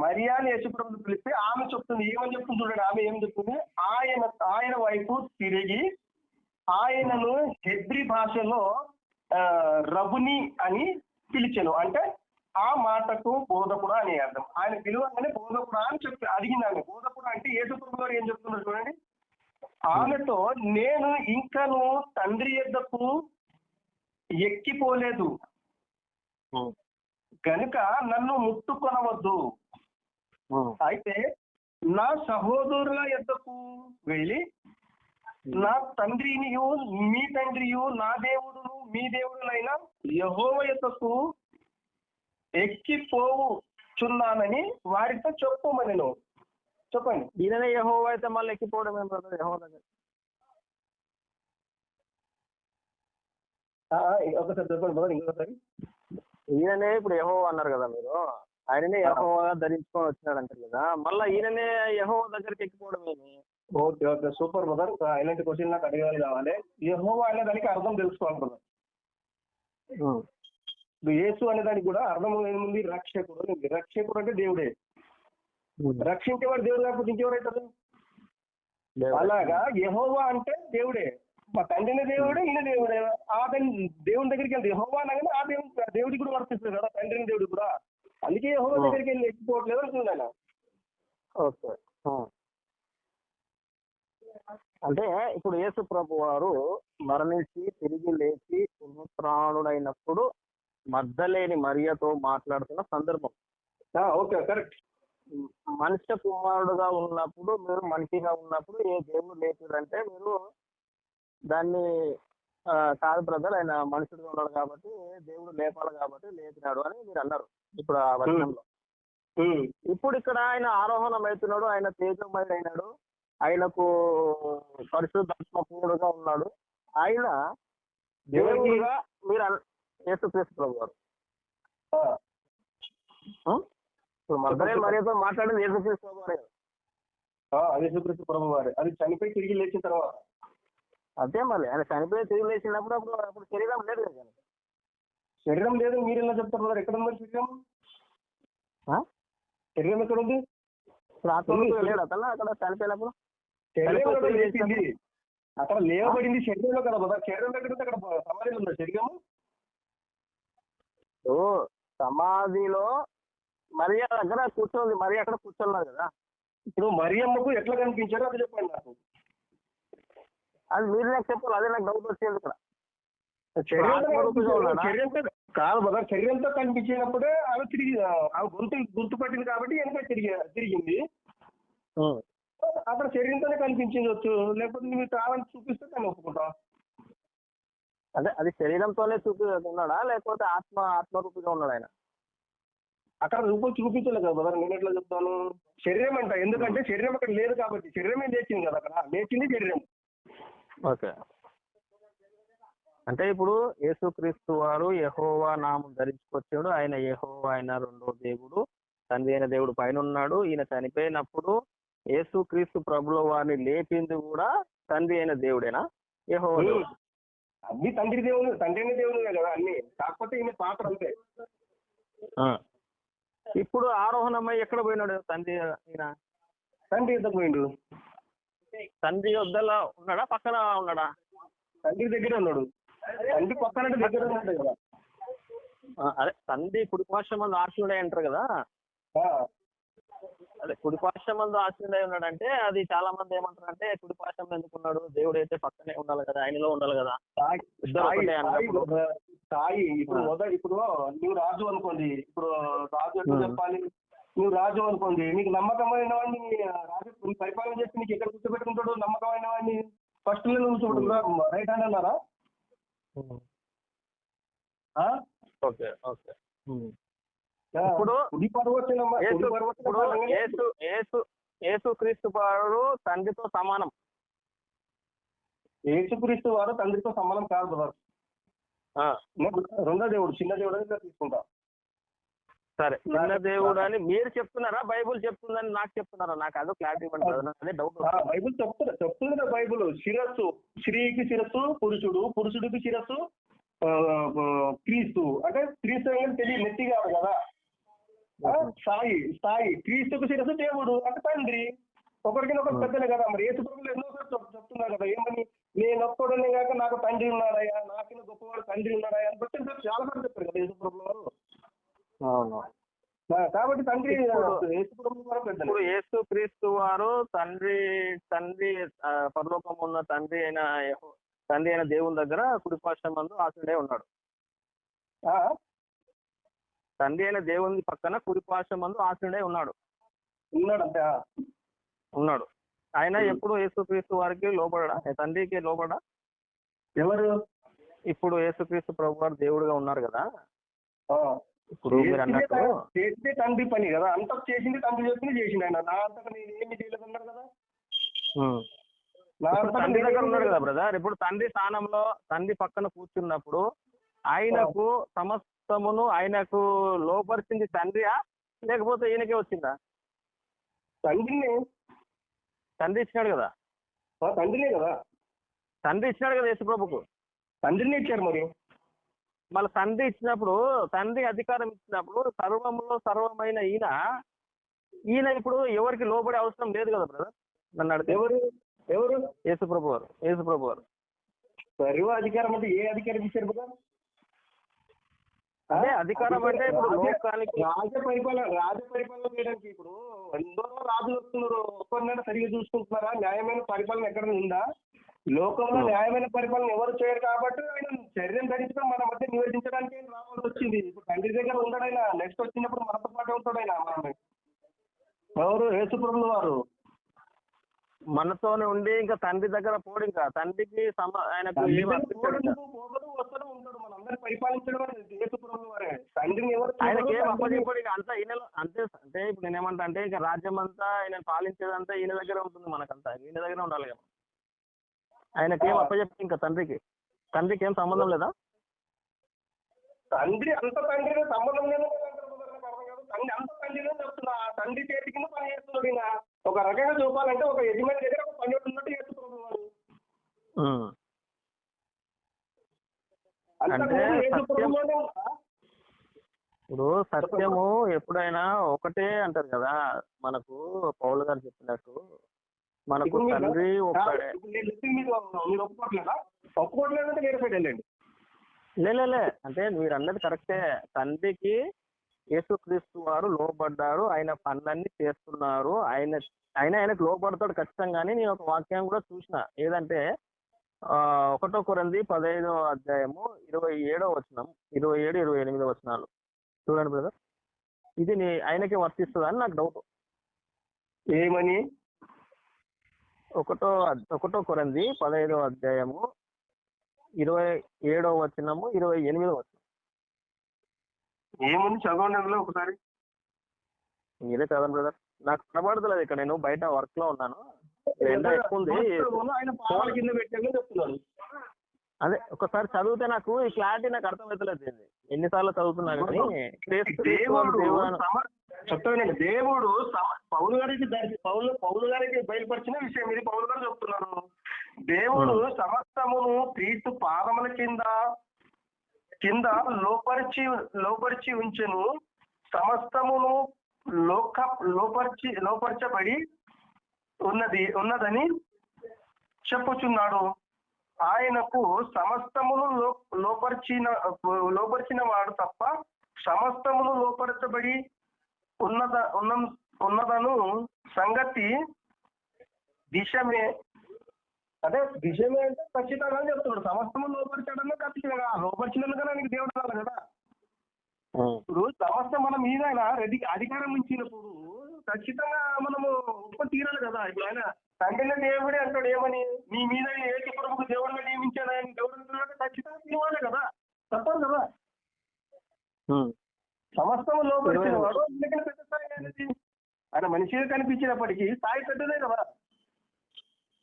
మరియాని యేసు ప్రభువు పిలిస్తే ఆమె చెప్తుంది, ఏమని చెప్తుంది చూడండి. ఆమె ఏం చెప్తుంది? ఆయన వైపు తిరిగి ఆయనను హెబ్రీ భాషలో రబుని అని పిలిచాను. అంటే ఆ మాటకు బోధకుడా అని అర్థం. ఆయన పిలువగానే బోధకుడా అని చెప్పి అడిగింది ఆమె. బోధకుడా అంటే యేసుప్రభు గారు ఏం చెప్తున్నారు చూడండి. ఆమెతో నేను ఇంకను తండ్రి యొద్దకు ఎక్కిపోలేదు కనుక నన్ను ముట్టుకొనవద్దు. అయితే నా సహోదరుల యొద్దకు వెళ్ళి నా తండ్రినియు మీ తండ్రియు నా దేవుడును మీ దేవుడునైన యెహోవా యొద్దకు ఎక్కిపోవుచున్నానని వారితో చెప్పమనెను. చెప్పండి. ఈయననే యెహోవా అయితే మళ్ళీ ఎక్కిపోవడం ఏం బ్రదర్ యెహోవా దగ్గర? ఒకసారి చెప్పండి బ్రదర్, ఇంకొకసారి. ఈయననే ఇప్పుడు యెహోవా అన్నారు కదా మీరు, ఆయననే యెహోవా ధరించుకొని వచ్చినాడు అంటారు కదా, మళ్ళీ ఈయననే యెహోవా దగ్గరికి ఎక్కిపోవడం ఏమి? Okay okay, super brother. ఇలాంటి క్వశ్చన్ నాకు అడగాలి కావాలి. యెహోవా అనే దానికి అర్థం తెలుసుకోవాలి బ్రదర్. ఇప్పుడు యేసు అనే దానికి కూడా అర్థం ఏముంది? రక్షకుడు. రక్షకుడు అంటే దేవుడే. రక్షించేవాడు దేవుడు కాకపోతే ఇంకెవరైతారు? అలాగా యెహోవా అంటే దేవుడే. మా తండ్రిని దేవుడే, ఈయన దేవుడే. ఆ దేవుని దగ్గరికి వెళ్తే యెహోవా అనగానే ఆ దేవుడికి కూడా వర్తిస్తుంది కదా, తండ్రిని దేవుడు కూడా. అందుకే యెహోవా దగ్గరికి వెళ్ళి ఎక్కిపోవట్లేదు అంటుంది ఆయన. ఓకే. అంటే ఇప్పుడు యేసు ప్రభు వారు మరణించి తిరిగి లేచి పునఃప్రాణుడైనప్పుడు మద్దలేని మరియతో మాట్లాడుతున్న సందర్భం. Okay, correct. మనుష్య కుమారుడుగా ఉన్నప్పుడు, మీరు మనిషిగా ఉన్నప్పుడు ఏ దేవుడు లేచాడంటే మీరు దాన్ని కాదు బ్రదర్, ఆయన మనుషుడుగా ఉన్నాడు కాబట్టి దేవుడు లేపాలి కాబట్టి లేచినాడు అని మీరు అన్నారు ఇప్పుడు ఆ వచనంలో. ఇప్పుడు ఇక్కడ ఆయన ఆరోహణం అవుతున్నాడు, ఆయన తేజమయుడు అయినాడు, ఆయనకు పరిశుద్ధాత్మ పూర్ణుడుగా ఉన్నాడు. ఆయన దేవుడిగా మీరు యేసుక్రీస్తు ప్రభు గారు. ఇప్పుడు మద్దలే మరియతో మాట్లాడింది యేసుక్రీస్తు ప్రభు వారే. యేసుక్రీస్తు ప్రభు వారే. అది చనిపోయి తిరిగి లేచిన తర్వాత. అదే మరి ఆయన చనిపోయి తిరిగి లేచినప్పుడు అప్పుడు శరీరం లేదు కదా. శరీరం లేదు మీరు ఎలా చెప్తారు బ్రదర్? ఎక్కడ ఉంది శరీరం? శరీరం ఎక్కడ ఉంది? లేడు అతను అక్కడ చనిపోయినప్పుడు. అక్కడ లేవబడింది శరీరంలో కదా బ్రదర్. శరీరం ఎక్కడ ఉంది? అక్కడ సమాధిలో ఉందా శరీరం? సమాధిలో మరియా దగ్గర కూర్చోంది, మరి అక్కడ కూర్చున్నారు కదా. ఇప్పుడు మరియమ్మకు ఎట్లా కనిపించారో అది చెప్పండి నాకు. అది మీరు నాకు చెప్పాలి, అదే నాకు డౌట్ వచ్చేది ఇక్కడ. శరీరంతో కాదు బ్రదర్, శరీరంతో కనిపించినప్పుడే ఆమె తిరిగి ఆమె గుర్తుపట్టింది కాబట్టి వెనక తిరిగింది. అక్కడ శరీరంతోనే కనిపించవచ్చు, లేకపోతే మీరు కావాలని చూపిస్తే నేను ఒప్పుకుంటా. అదే అది శరీరంతోనే ఉన్నాడా లేకపోతే ఆత్మరూపిగా ఉన్నాడు ఆయన? అక్కడ రూపం చూపించలేదు కదా బ్రదర్, నేను ఎట్లా చెప్తాను? శరీరం అంట, ఎందుకంటే శరీరం అక్కడ లేదు కాబట్టి. శరీరమే లేచింది కదా, అక్కడ లేచింది శరీరం. ఓకే. అంటే ఇప్పుడు యేసుక్రీస్తు వారు యెహోవా నామం ధరించుకొచ్చాడు. ఆయన యెహోవా అయిన రెండో దేవుడు, తండ్రి అయిన దేవుడు పైన ఉన్నాడు. ఈయన చనిపోయినప్పుడు యేసుక్రీస్తు ప్రభుల వారిని లేపింది కూడా తండ్రి అయిన దేవుడేనా? యెహోవా దేవుడు. అన్ని తండ్రి దేవుడు, తండ్రి అయిన దేవుడు కదా అన్ని, కాకపోతే ఈయన పాత్ర అంతే. ఇప్పుడు ఆరోహణమై ఎక్కడ పోయినాడు తండ్రి? ఈయన తండ్రి యుద్ధకు పోయిండు. తండ్రి వద్దలా ఉన్నాడా, పక్కన ఉన్నాడా? తండ్రి దగ్గర ఉన్నాడు. తండ్రి పక్కన దగ్గర ఉన్నాడు కదా. అదే తండ్రి కుడిపార్శ్వం మందు ఆశీనుడై అంటారు కదా. అదే కుడిపార్శ్వం మందు ఆశీనుడై ఉన్నాడంటే అది చాలా మంది ఏమంటారంటే కుడిపార్శ్వం ఎందుకున్నాడు, దేవుడు అయితే పక్కనే ఉండాలి కదా, ఆయనలో ఉండాలి కదా. స్థాయి ఇప్పుడు ఇప్పుడు నువ్వు రాజు అనుకోండి. ఇప్పుడు రాజు ఎట్లా చెప్పాలి? నువ్వు రాజు అనుకోండి, నీకు నమ్మకమైన వాడిని రాజు పరిపాలన చేసి నీకు ఎక్కడ కూర్చోబెట్టుకుంటాడు? నమ్మకమైన వాడిని ఫస్ట్ నువ్వు కూర్చోబెట్టుకుంటా. రైట్ హ్యాండ్ అన్నారా? Okay okay. ఇప్పుడు యేసుక్రీస్తు వారు తండ్రితో సమానం. యేసుక్రీస్తు వారు తండ్రితో సమానం కాదు బ్రదర్. రెండో దేవుడు, చిన్న దేవుడు అని తీసుకుంటా. సరే, చిన్న దేవుడు అని మీరు చెప్తున్నారా, బైబుల్ చెప్తుందని నాకు చెప్తున్నారా? నాకు అదో క్లారిటీ అదే డౌట్. బైబుల్ చెప్తుంది కదా. బైబుల్ శిరస్సు, స్త్రీకి శిరస్సు పురుషుడు, పురుషుడికి శిరస్సు క్రీస్తు. అంటే క్రీస్తు తెలియ నెత్తి కాదు కదా. స్థాయి క్రీస్తుకు శిరస్సు దేవుడు అంటే తండ్రి. ఒకరికి ఒకరు పెద్దలే కదా. మరి యేసు ప్రభువులు ఎన్నోసార్లు చెప్తున్నారు కదా, ఏమని? నేను ఒక్కడనే కాక నాకు తండ్రి ఉన్నాడయ్యా, నాకిన గొప్పవాడు వాడు తండ్రి ఉన్నాడా అని బట్టి చాలా సార్లు చెప్పారు కదా యేసుప్రభుల వారు. అవును. కాబట్టి తండ్రి ఇప్పుడు- యేసుప్రభుల వారు పెద్దలు. ఇప్పుడు యేసు క్రీస్తు వారు తండ్రి పరలోకం ఉన్న తండ్రి అయిన దేవుని దగ్గర కుడిపార్శ్వమందు ఆసీనుడై ఉన్నాడు. ఆ? తండ్రి అయిన దేవుని పక్కన కుడిపార్శ్వమందు ఆసీనుడై ఉన్నాడు. ఉన్నాడంటే ఉన్నాడు. ఆయన ఎప్పుడు యేసుక్రీస్తు వారికి లోబడా, తండ్రికి లోబడా? ఎవరు? ఇప్పుడు యేసుక్రీస్తు ప్రభు వారు దేవుడుగా ఉన్నారు కదా. ఆ. ఇప్పుడు మీరు అన్నట్టు చేస్తే తండ్రి పని కదా, అంతా చేసింది తండ్రి చెప్పింది చేసింది ఆయన. నా అంతటా నేను ఏమి చేయలేదు అన్నాడు కదా. నా ఇప్పుడు అంతటా తండ్రి దగ్గర నేను ఉన్నాడు కదా బ్రదర్. ఇప్పుడు తండ్రి స్థానంలో తండ్రి పక్కన కూర్చున్నప్పుడు ఆయనకు సమస్తమును ఆయనకు లోపరిచింది తండ్రియా లేకపోతే ఈయనకే వచ్చిందా? తండ్రిని తండ్రి ఇచ్చినాడు కదా. తండ్రినే కదా. తండ్రి ఇచ్చినాడు కదా యేసుప్రభుకు. తండ్రిని ఇచ్చారు మరి. మళ్ళీ తండ్రి ఇచ్చినప్పుడు, తండ్రి అధికారం ఇచ్చినప్పుడు సర్వంలో సర్వమైన ఈయన ఇప్పుడు ఎవరికి లోబడే అవసరం లేదు కదా బ్రదర్. నన్ను అడిగితే ఎవరు? ఎవరు? యేసుప్రభు వారు. సర్వ అధికారం అంటే ఏ అధికారం ఇచ్చారు కదా? అదే అధికారం అంటే ఇప్పుడు లోకానికి రాజ పరిపాలన చేయడానికి ఇప్పుడు ఎందరో రాజులు వస్తున్నారు. ఒక్కరినైనా సరిగ్గా చూసుకుంటున్నారా? న్యాయమైన పరిపాలన ఎక్కడ ఉందా? లోకంలో న్యాయమైన పరిపాలన ఎవరు చేయరు కాబట్టి ఆయన శరీరం ధరించడం మన మధ్య నివేదించడానికి ఆయన రావాల్సి వచ్చింది. ఇప్పుడు తండ్రి దగ్గర ఉంటాడు ఆయన. నెక్స్ట్ వచ్చినప్పుడు మనతో పాటు ఉంటాడు ఆయన. ఎవరు? యేసుప్రభుల వారు మనతోనే ఉండి ఇంకా తండ్రి దగ్గర పోడు. ఇంకా తండ్రికి ఆయనకు పోగదు వస్తూ ఉంటాడు. మనందరూ పరిపాలించడం యేసుప్రభుల వారే. తండ్రిని ఎవరు? ఆయనకి ఏం అప్పచెప్పుడు ఇక అంతా ఈయనలో అంతే. అంటే ఇప్పుడు నేనేమంటా అంటే ఇంకా రాజ్యం అంతా ఆయన పాలించేదంతా ఈయన దగ్గర ఉంటుంది. మనకంతా ఈయన దగ్గర ఉండాలి కదా. ఆయనకి ఏం అప్పచెప్పి ఇంకా తండ్రికి ఏం సంబంధం లేదా? తండ్రి అంత తండ్రి సంబంధం లేదు. తండ్రి అంత తండ్రినే చెప్తున్నా. తండ్రి చేతి కింద పని చేస్తున్నాడు ఈయన. ఒక రకంగా చూపాలంటే ఒక యజమాని దగ్గర ఒక పని ఉన్నట్టు చేస్తున్నాడు వాడు. అంటే ఇప్పుడు సత్యము ఎప్పుడైనా ఒకటే అంటారు కదా. మనకు పౌలు గారు చెప్పినట్టు మనకు తండ్రి ఒక్కడే. మీరు ఒప్పుకోవట్లేదా? ఒప్పుకోవట్లేదంటే వేరే సైడ్ వెళ్ళండి. లే అంటే మీరు అన్నది కరెక్టే. తండ్రికి యేసుక్రీస్తు వారు లోబడ్డారు. ఆయన పనులన్నీ చేస్తున్నారు. ఆయనకు లోబడతాడు ఖచ్చితంగానే. నేను ఒక వాక్యం కూడా చూసిన. ఏదంటే 1 కొరింథీ 15వ అధ్యాయము 27వ వచనం, 27, 28 వచనాలు చూడండి బ్రదర్. ఇది ఆయనకే వర్తిస్తుందా అని నాకు డౌట్. ఏమని? 1 కొరింథీ 15వ అధ్యాయము 27వ వచనము, 28వ వచనం. ఏమని చదవండి ఒకసారి. మీరే చదవండి బ్రదర్. నాకు కనబడతలేదు ఇక్కడ. నేను బయట వర్క్ లో ఉన్నాను. ఎండ ఎక్కువ ఉంది. ఆయన పాదాల కింద పెట్టాలని చెప్తున్నాడు. అదే ఒకసారి చదివితే నాకు ఈ క్లారిటీ నాకు అర్థమవుతలేదు. ఎన్నిసార్లు చదువుతున్నా కానీ చెప్తానండి. దేవుడు పౌలు గారికి బయలుపరిచిన విషయం ఇది. పౌలు గారు చెప్తున్నారు. దేవుడు సమస్తమును క్రీస్తు పాదముల కింద లోపరిచి ఉంచెను. సమస్తమును లోపరచబడి ఉన్నదని చెప్పుచున్నాడు. ఆయనకు సమస్తమును లోపరిచిన వాడు తప్ప సమస్తమును లోపరచబడి ఉన్నదను సంగతి దిశమే. అంటే దిశమే అంటే ఖచ్చితంగా చెప్తున్నాడు. సమస్తము లోపరిచాడన్నా ఖచ్చితంగా లోపరిచినందుకు ఆయనకి దేవుడు రాదు కదా. ఇప్పుడు సమస్త మన మీద ఆయన అధికారం ఇచ్చినప్పుడు ఖచ్చితంగా మనము ఒక్క తీరాలి కదా. ఇప్పుడు ఆయన తండ్రిని దేవుడే అంటాడు. ఏమని? మీ మీద యేసుప్రభుకు దేవుడుగా నియమించాడు ఆయన. దేవుడు అంటున్నాడు ఖచ్చితంగా తీరాలి కదా. తప్పదు కదా. సమస్తం లోపరిచిన వాడు అందుకని పెద్ద స్థాయి అనేది. ఆయన మనిషిగా కనిపించినప్పటికీ స్థాయి పెద్దదే కదా.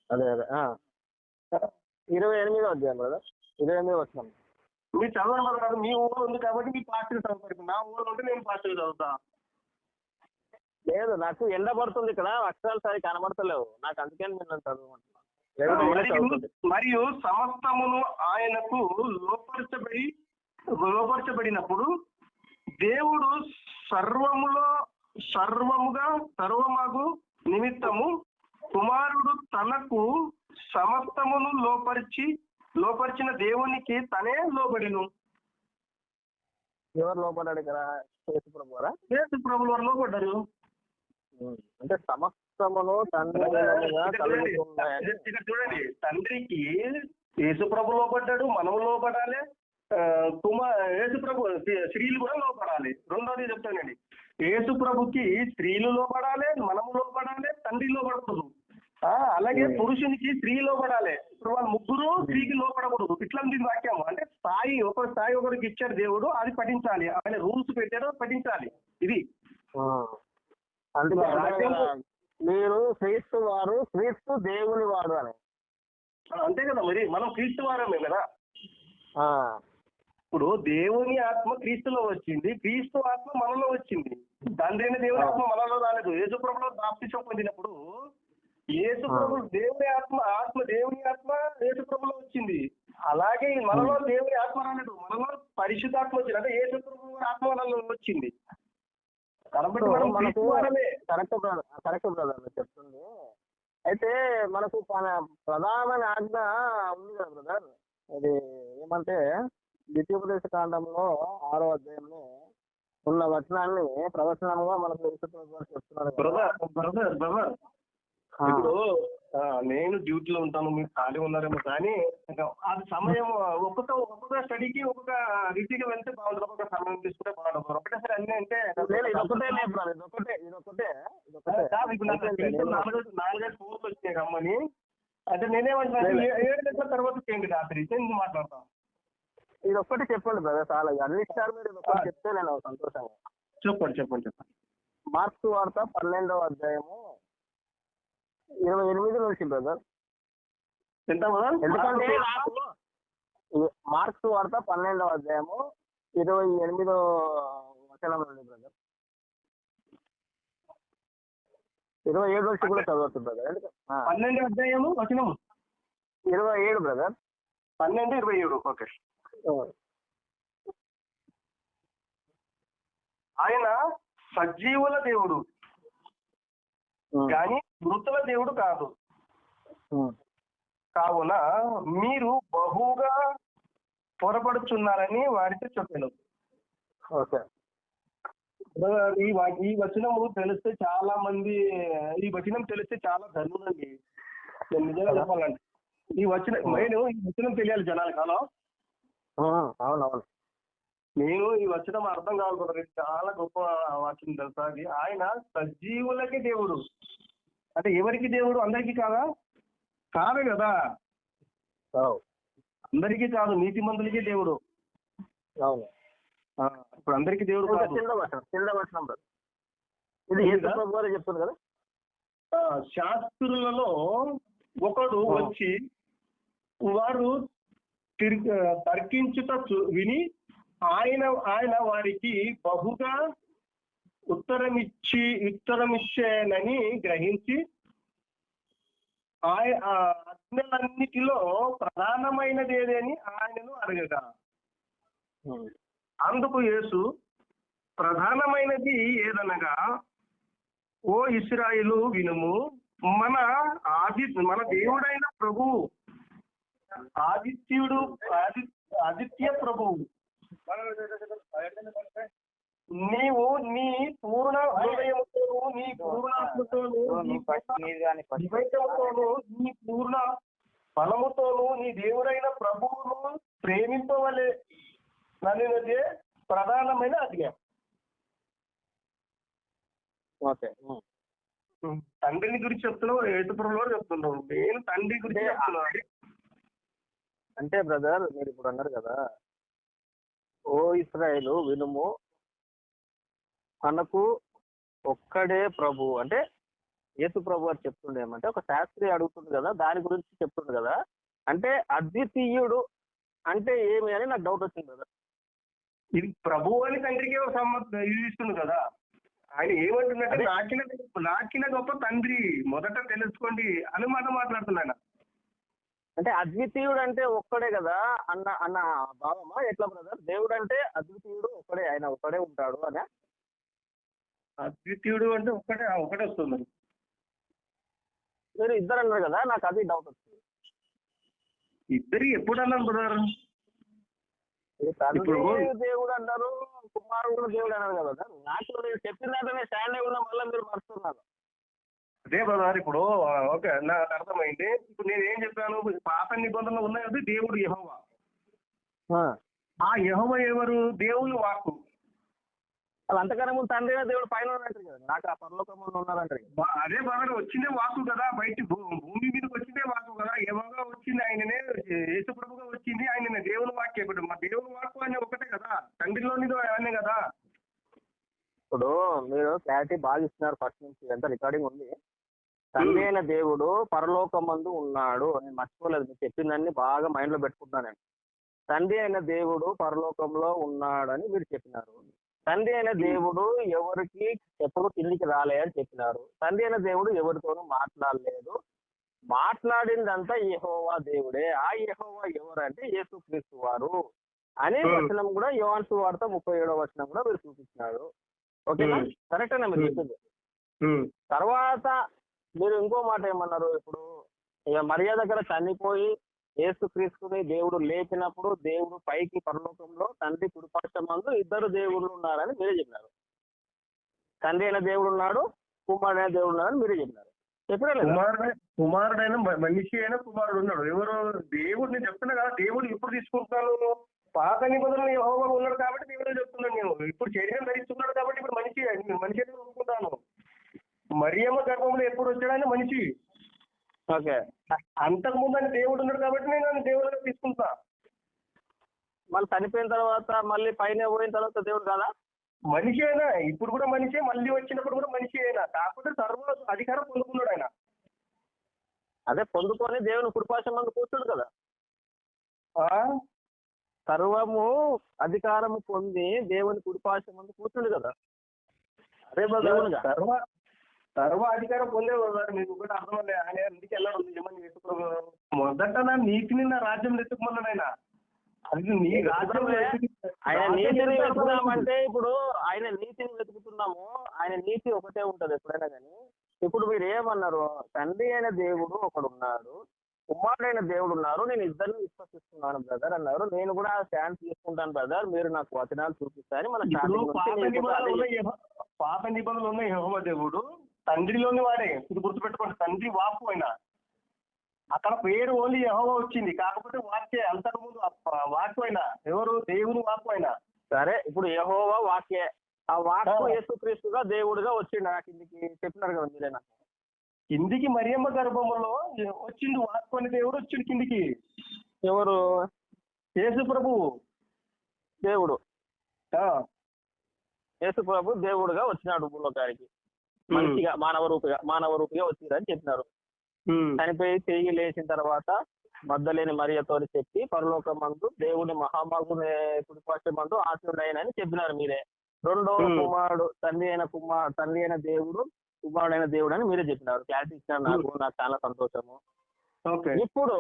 అదే 28వ అధ్యాయం కదా, 28వ వచనం. మీరు చదవడం కాదు. మీ ఊళ్ళో ఉంది కాబట్టి మీ పాస్టర్ చదువుతారు. నా ఊళ్ళో ఉంటే నేను పాస్టర్ చదువుతా. లేదు, నాకు ఎండ పడుతుంది ఇక్కడ. అక్షరాలు సరి కనబడతలేవు నాకు. అందుకని నేను చదవమంటున్నాను. మరియు సమస్తమును ఆయనకు లోపరచబడినప్పుడు దేవుడు సర్వమగు నిమిత్తము కుమారుడు తనకు సమస్తమును లోపరిచి లోపరిచిన దేవునికి తనే లోబడిను. ఎవరు లోపడ్డాడు ఇక్కడ? యేసు ప్రభు వారా? యేసు ప్రభుల వారు లోబడ్డారు. అంటే సమస్తమును తండ్రి మూలముగా కలుగుతున్నాయని. ఇక్కడ చూడండి, తండ్రికి యేసు ప్రభు లోబడ్డాడు, మనము లోబడాలి. యేసు ప్రభు స్త్రీలు కూడా లోపడాలి. రెండోది చెప్తానండి, యేసు ప్రభుకి స్త్రీలు లోపడాలి, మనము లోపడాలి, తండ్రి లోపడకూడదు. అలాగే పురుషునికి స్త్రీ లోపడాలి. ఇప్పుడు వాళ్ళు ముగ్గురు స్త్రీకి లోపడకూడదు. ఇట్లా దీని వాక్యం అంటే స్థాయి, ఒక స్థాయి ఒకరికి ఇచ్చాడు దేవుడు, అది పఠించాలి. ఆయన రూల్స్ పెట్టాడో పఠించాలి. ఇది అందుకే మీరు క్రీస్తు వారు, క్రీస్తు దేవుని వాడు అని. అంతే కదా, మరి మనం క్రీస్తు వారమే కదా. ఇప్పుడు దేవుని ఆత్మ క్రీస్తులో వచ్చింది, క్రీస్తు ఆత్మ మనలో వచ్చింది. తండ్రి అయిన దేవుని ఆత్మ మనలో రాలేదు. యేసు ప్రభులో బాప్తిసం పొందినప్పుడు యేసు ప్రభు దేవుని ఆత్మ దేవుని ఆత్మ యేసు ప్రభులో వచ్చింది. అలాగే మనలో దేవుని ఆత్మ రాలేదు, మనలో పరిశుద్ధాత్మ వచ్చింది. అంటే యేసు ప్రభు ఆత్మ మనలో వచ్చింది. కాబట్టి మనకు కరెక్ట్ బ్రదర్ చెప్తుంది. అయితే మనకు ప్రధానమైన ఆజ్ఞ ఉంది కదా బ్రదర్, అది ఏమంటే ద్వితీయోపదేశ కాండంలో 6వ అధ్యాయంలో ఉన్న వచనాన్ని ప్రవచనంగా మనకు చెప్తున్నారు. ఇప్పుడు నేను డ్యూటీలో ఉంటాను, మీరు ఖాళీ ఉన్నారేమో, కానీ అది సమయం ఒక్కొక్క స్టడీకి ఒక్కొక్క రీతిగా వెళ్తే బాగుంటుంది, ఒక్కొక్క సమయం తీసుకుంటే బాగుంటుంది. ఒకటేసారి అన్ని అంటే నాలుగైదు ఫోన్లు వచ్చినాయి రమ్మని. అంటే నేనేమంటున్నా, 7 గంటల తర్వాత చేయండి రాత్రి, నేను మాట్లాడతాను. ఇది ఒక్కటి చెప్పండి బ్రదర్, చాలా అన్ని ఇష్టాలు మీరు ఒక్కటి చెప్తే నేను సంతోషంగా. చెప్పండి. మార్క్స్ వార్త 12వ అధ్యాయము 28 నుంచి బ్రదర్. ఎందుకంటే మార్క్స్ వార్త 12వ అధ్యాయము 28వ వచనం నుండి బ్రదర్. 27 నుంచి కూడా చదవచ్చు బ్రదర్. 12వ అధ్యాయము వచనం 27 బ్రదర్. 12:27. ఓకే. ఆయన సజీవుల దేవుడు కానీ మృతుల దేవుడు కాదు. కావున మీరు బహుగా పొరపడుచున్నారని వారితో చెప్పాను. ఈ వచనము తెలిస్తే చాలా మంది, ఈ వచనం తెలిస్తే చాలా ధన్యులండి. నేను నిజంగా చెప్పాలంటే ఈ వచనం తెలియాలి జనాలు కాలం. అవునవును, నేను ఈ వచనం అర్థం కావాలి. చాలా గొప్ప వచనం తెలుసా అది. ఆయన సజీవులకి దేవుడు అంటే ఎవరికి దేవుడు? అందరికీ కాదా? కాదు కదా, అందరికీ కాదు, నీతి మంతులకి దేవుడు. అవును, ఇప్పుడు అందరికీ దేవుడు కాదు. చెప్తుంది కదా. శాస్త్రులలో ఒకడు వచ్చి వారు తర్కించుట విని ఆయన వారికి బహుగా ఉత్తరమిచ్చేనని గ్రహించి ఆజ్ఞలన్నిటిలో ప్రధానమైనది ఏదని ఆయనను అడగగా, అందుకు యేసు ప్రధానమైనది ఏదనగా, ఓ ఇశ్రాయేలు వినుము, మన దేవుడైన ప్రభువు ఆదిత్య ప్రభువు నీవు నీ పూర్ణ హృదయముతోను, నీ పూర్ణాత్మతోను, నీ పూర్ణ బలముతోను నీ దేవుడైన ప్రభువును ప్రేమింపవలే నన్నదే ప్రధానమైన ఆజ్ఞ. తండ్రిని గురించి చెప్తున్నావు, యేసుప్రభువు చెప్తున్నావు, నేను తండ్రి గురించి చెప్తున్నాను. అంటే బ్రదర్ మీరు ఇప్పుడు అన్నారు కదా, ఓ ఇశ్రాయేలు వినుము, మనకు ఒక్కడే ప్రభు అంటే యేసు ప్రభు అని చెప్తుండే. ఏమంటే ఒక శాస్త్రి అడుగుతుంది కదా, దాని గురించి చెప్తుంది కదా. అంటే అద్వితీయుడు అంటే ఏమి అని నాకు డౌట్ వచ్చింది కదా. ఇది ప్రభు అని తండ్రికి ఇది ఇస్తుంది కదా. ఆయన ఏమంటున్నట్టే నాకిన గొప్ప తండ్రి మొదట తెలుసుకోండి అని మాట్లాడుతున్నాను. అంటే అద్వితీయుడు అంటే ఒక్కడే కదా అన్న భావమా ఎట్లా బ్రదర్? దేవుడు అంటే అద్వితీయుడు ఒక్కడే, ఆయన ఒక్కడే ఉంటాడు అనే. అద్వితీయుడు అంటే ఒకటే వస్తుంది. మీరు ఇద్దరు అన్నారు కదా, నాకు అది డౌట్ వచ్చింది. ఇద్దరు ఎప్పుడు అన్నాను బ్రదర్? తండ్రి ఇప్పుడు- దేవుడు అంటారు, కుమారుడు దేవుడు అన్నారు కదా సార్. నాకు నేను చెప్పిన దాంట్లోనే స్టాండ్ అయి ఉన్నా, మళ్ళీ మీరు మరుస్తున్నారు. అదే బ్రదర్, ఇప్పుడు ఓకే నాకు అర్థమైంది. ఇప్పుడు నేను ఏం చెప్పాను, పాత నిబంధనలు ఉన్నాయి కదా, దేవుడు యెహోవా. ఆ యెహోవా ఎవరు? దేవుని వాక్కు. వాళ్ళు అంతకన్నా ముందు తండ్రి అయిన దేవుడు పైన ఉన్నారంటారు కదా, నాకు ఆ పరలోకంలో ఉన్నారంటారు కదా. అదే బ్రదర్, వచ్చిందే వాక్కు కదా, బయట భూమి మీదకి వచ్చిందే వాక్కు కదా. యెహోవా వచ్చింది ఆయననే, యేసు ప్రభుగా వచ్చింది ఆయననే, దేవుని వాక్యం. ఇప్పుడు మా దేవుని వాక్కు అనే ఒకటే కదా, తండ్రిలోనిది ఆయనే కదా. ఇప్పుడు మీరు క్లారిటీ బాగా ఇస్తున్నారు ఫస్ట్ నుంచి, ఎంత రికార్డింగ్ ఉంది. తండ్రి అయిన దేవుడు పరలోకమందు ఉన్నాడు, నేను మర్చిపోలేదు, మీరు చెప్పిందన్నీ బాగా మైండ్ లో పెట్టుకుంటున్నాను నేను. తండ్రి అయిన దేవుడు పరలోకంలో ఉన్నాడని మీరు చెప్పినారు. తండ్రి అయిన దేవుడు ఎవరికి ఎప్పుడు కిందికి రాలే అని చెప్పినారు. తండ్రి అయిన దేవుడు ఎవరితోనూ మాట్లాడలేదు, మాట్లాడిందంతా యెహోవా దేవుడే. ఆ యెహోవా ఎవరంటే యేసుక్రీస్తు వారు అనే వచనం కూడా యోహాను సువార్త 37వ వచనం కూడా మీరు చూపించినాడు. ఓకేనా? కరెక్టేనా మీరు చెప్పింది? తర్వాత మీరు ఇంకో మాట ఏమన్నారు, ఇప్పుడు ఇక మరియా దగ్గర చనిపోయి యేసుక్రీస్తుని దేవుడు లేపినప్పుడు దేవుడు పైకి పరలోకంలో తండ్రి కుడిపార్శ్వమందు ఇద్దరు దేవుళ్ళు ఉన్నారని మీరే చెప్పినారు. తండ్రి అయిన దేవుడు ఉన్నాడు, కుమారుడైన దేవుడు ఉన్నాడని మీరే చెప్పినారు. చెప్పినా లేదా? కుమారుడైన మనిషి అయినా కుమారుడు ఉన్నాడు. ఎవరు? దేవుడు. నేను చెప్తున్నా కదా, దేవుడు ఎప్పుడు తీసుకుంటున్నాను, పాత నిబంధనలు యెహోవా ఉన్నాడు కాబట్టి దేవుడే చెప్తున్నాను నేను. ఇప్పుడు శరీరం ధరిస్తున్నాడు కాబట్టి ఇప్పుడు మనిషి అయితే ఒప్పుకుంటాను. మరియమ్మ గర్భంలో ఎప్పుడు వచ్చాడని మనిషి. ఓకే. అంతకు ముందు అని దేవుడు ఉన్నాడు కాబట్టి నేను దేవుడు తీసుకుంటా. మళ్ళీ చనిపోయిన తర్వాత మళ్ళీ పైన పోయిన తర్వాత దేవుడు కాదా? మనిషి అయినా ఇప్పుడు కూడా మనిషి, మళ్ళీ వచ్చినప్పుడు కూడా మనిషి అయినా, కాకపోతే సర్వ అధికారం పొందుకున్నాడు ఆయన. అదే పొందుకొని దేవుని కుడిపార్శ్వమందు కూర్చుండు కదా. ఆ? సర్వము అధికారము పొంది దేవుని కుడిపార్శ్వమందు కూర్చుండు కదా. అదే దేవునిగా. సర్వ అధికారం పొందేవాడు. మీకు ఒకటి అర్థమవుతుంది, ఆయన ఎందుకు వెళ్ళాడు ఏమని చెప్పుకోవాలి. మొదట నా నీతిని నా రాజ్యం వెతుకుమన్నాడు ఆయన. అది నీ రాజ్యం. ఆయన నీతిని వెతుకుతున్నామంటే ఇప్పుడు ఆయన నీతిని వెతుకుతున్నాము, ఆయన నీతి ఒకటే ఉంటది ఎప్పుడైనా కానీ. ఇప్పుడు మీరు ఏమన్నారు, తండ్రి అయిన దేవుడు ఒకడు ఉన్నాడు, కుమారుడైన దేవుడు ఉన్నారు, నేను ఇద్దరిని విశ్వసిస్తున్నాను బ్రదర్ అన్నారు. నేను కూడా స్టాండ్ తీసుకుంటాను బ్రదర్, మీరు నాకు వచనాలు చూపిస్తారని మన పాత నిబంధనలు ఉన్న యెహోవా దేవుడు తండ్రిలోని వాడే. ఇది గుర్తుపెట్టుకోండి, తండ్రి వాక్కు అయినా. అక్కడ పేరు ఓన్లీ యెహోవా వచ్చింది, కాకపోతే వాక్యే. అంతకుముందు వాక్కు అయినా ఎవరు? దేవుని వాక్కు అయినా. సరే, ఇప్పుడు యెహోవా వాక్యే, ఆ వాక్కు యేసుక్రీస్తుగా దేవుడుగా వచ్చిండు. నాకు కిందికి చెప్పినారు కదా మీరే. నాకు కిందికి మరియమ్మ గర్భంలో వచ్చిండు వాక్కు అని దేవుడు వచ్చిండు కిందికి. ఎవరు? యేసు ప్రభువు దేవుడు. యేసు ప్రభు దేవుడుగా వచ్చినాడు భూలోకానికి, మనిషిగా మానవ రూపిగా వచ్చిందని చెప్పినారు. చనిపోయి తిరిగి లేచిన తర్వాత మద్దలేని మరియతో చెప్పి పరలోకమందు దేవుని మహామగుని కుడిపార్శ్వమందు ఆశీనుడైనని చెప్పినారు మీరే. రెండో కుమారుడు తండ్రి అయిన దేవుడు కుమారుడైన దేవుడు అని మీరే చెప్పినారు. క్లారిటీ ఇచ్చినారు, నాకు చాలా సంతోషము. ఇప్పుడు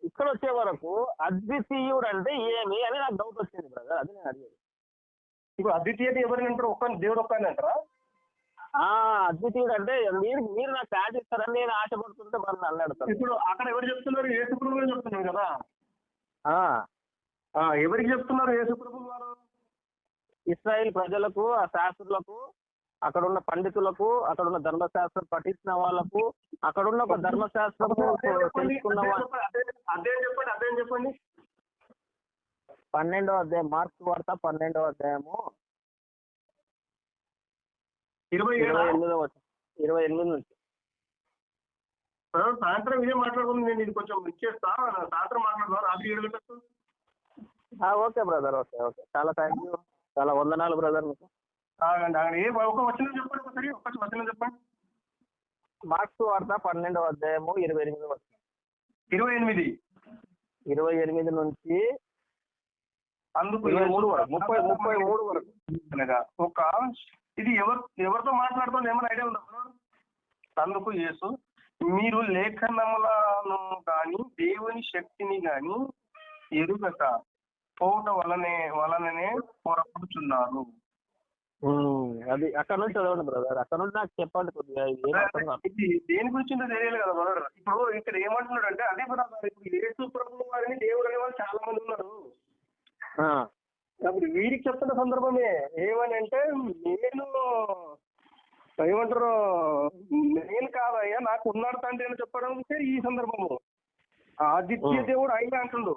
ఇక్కడ వచ్చే వరకు అద్వితీయుడు అంటే ఏమి అని నాకు డౌట్ వచ్చింది బ్రదర్, అది నేను అడిగేది. ఇప్పుడు అద్వితీయుడు ఎవరిని అంటారు? ఒక్క దేవుడు ఒక్కని అంటారా? అద్వితీయుడు అంటే మీరు నాకు క్లారిటీ ఇస్తారని నేను ఆశపడుతుంటే మరి నన్ను అడుగుతాను. ఇప్పుడు అక్కడ ఎవరు చెప్తున్నారు? యేసు ప్రభువు చెప్తున్నారు కదా. ఎవరికి చెప్తున్నారు యేసు ప్రభువు వారు? ఇశ్రాయేల్ ప్రజలకు, ఆ శాస్త్రులకు, అక్కడ ఉన్న పండితులకు, అక్కడ ఉన్న ధర్మశాస్త్రం పఠించిన వాళ్ళకు, అక్కడ ఉన్న ఒక ధర్మశాస్త్రం తెలుసుకున్న వాళ్ళు. అదే చెప్పండి. 12వ అధ్యాయం, మార్క్స్ వార్త 12వ అధ్యాయము 28 నుంచి. సాయంత్రం ఇదే మాట్లాడుకుని నేను ఇది కొంచెం ఇచ్చేస్తా. సాయంత్రం మాట్లాడదాం, రాత్రి 7 గంటలకు. Okay brother, okay. చాలా థ్యాంక్ యూ, చాలా వందనాలు బ్రదర్ మీకు. ఒక వచనం చెప్పండి, ఒకసారి ఒక వచనం చెప్పండి. మార్క్స్ వార్త 12వ అధ్యాయము 28వ వచనం. 28 నుంచి అందుకు 33 వరకు. ఒక ఇది ఎవరితో మాట్లాడుతుంది ఏమైనా ఐడియా ఉందా? అందుకు యేసు, మీరు లేఖనములను గాని దేవుని శక్తిని గాని ఎరుగక పోవట వలననే పొరపడుచున్నారు. అది అక్కడ నుంచి చదవండి బ్రదర్, అక్కడ నుండి నాకు చెప్పండి కొద్దిగా, ఇది ఏం అర్థం కాదు. ఇది దేని గురించి తెలియాలి కదా బ్రదర్. ఇప్పుడు ఇక్కడ ఏమంటున్నాడు అంటే అదే బ్రదర్, ఇప్పుడు యేసు ప్రభువు వారిని దేవుడు అనే వాళ్ళు చాలా మంది ఉన్నారు. ఆ, అప్పుడు వీరికి చెప్తున్న సందర్భమే ఏమని అంటే, నేను ఏమంటారు, నేను కాదయ్యా నాకు ఉన్నాడు తండ్రి అని చెప్పడం ఈ సందర్భము. ఆదిత్య దేవుడు ఆయన అంటుండు.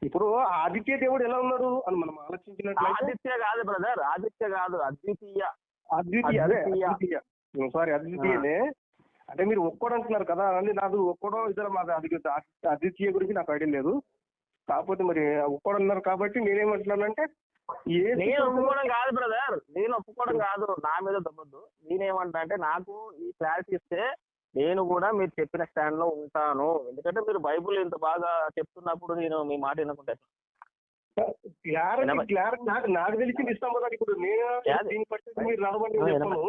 ఇప్పుడు ఆదిత్య దేవుడు ఎలా ఉన్నాడు అని మనం ఆలోచించినట్లయితే, ఆదిత్య కాదు బ్రదర్, ఆదిత్య కాదు, అద్వితీయ. అద్వితీయ, అదే అద్వితీయ, సారీ అద్వితీయనే. అంటే మీరు ఒక్కడు అంటున్నారు కదా అని, నాకు ఒక్కడో ఇద్దరు మాకు అద్వితీయ గురించి నాకు ఐడియా లేదు. కాకపోతే మరి ఒక్కడు అన్నారు కాబట్టి నేనేమంటున్నానంటే, నేను ఒప్పుకోవడం కాదు బ్రదర్, నేను ఒప్పుకోవడం కాదు, నా మీద దొబ్బద్దు. నేనేమంటా అంటే, నాకు ఈ క్లారిటీ ఇస్తే నేను కూడా మీరు చెప్పిన స్టాండ్ లో ఉంటాను. ఎందుకంటే మీరు బైబుల్ ఇంత బాగా చెప్తున్నప్పుడు నేను మీ మాట వినకుంటే నాకు తెలిసింది ఇస్తాం కదా. ఇప్పుడు నేను దీని పరిస్థితి మీరు నడవండి చెప్పను.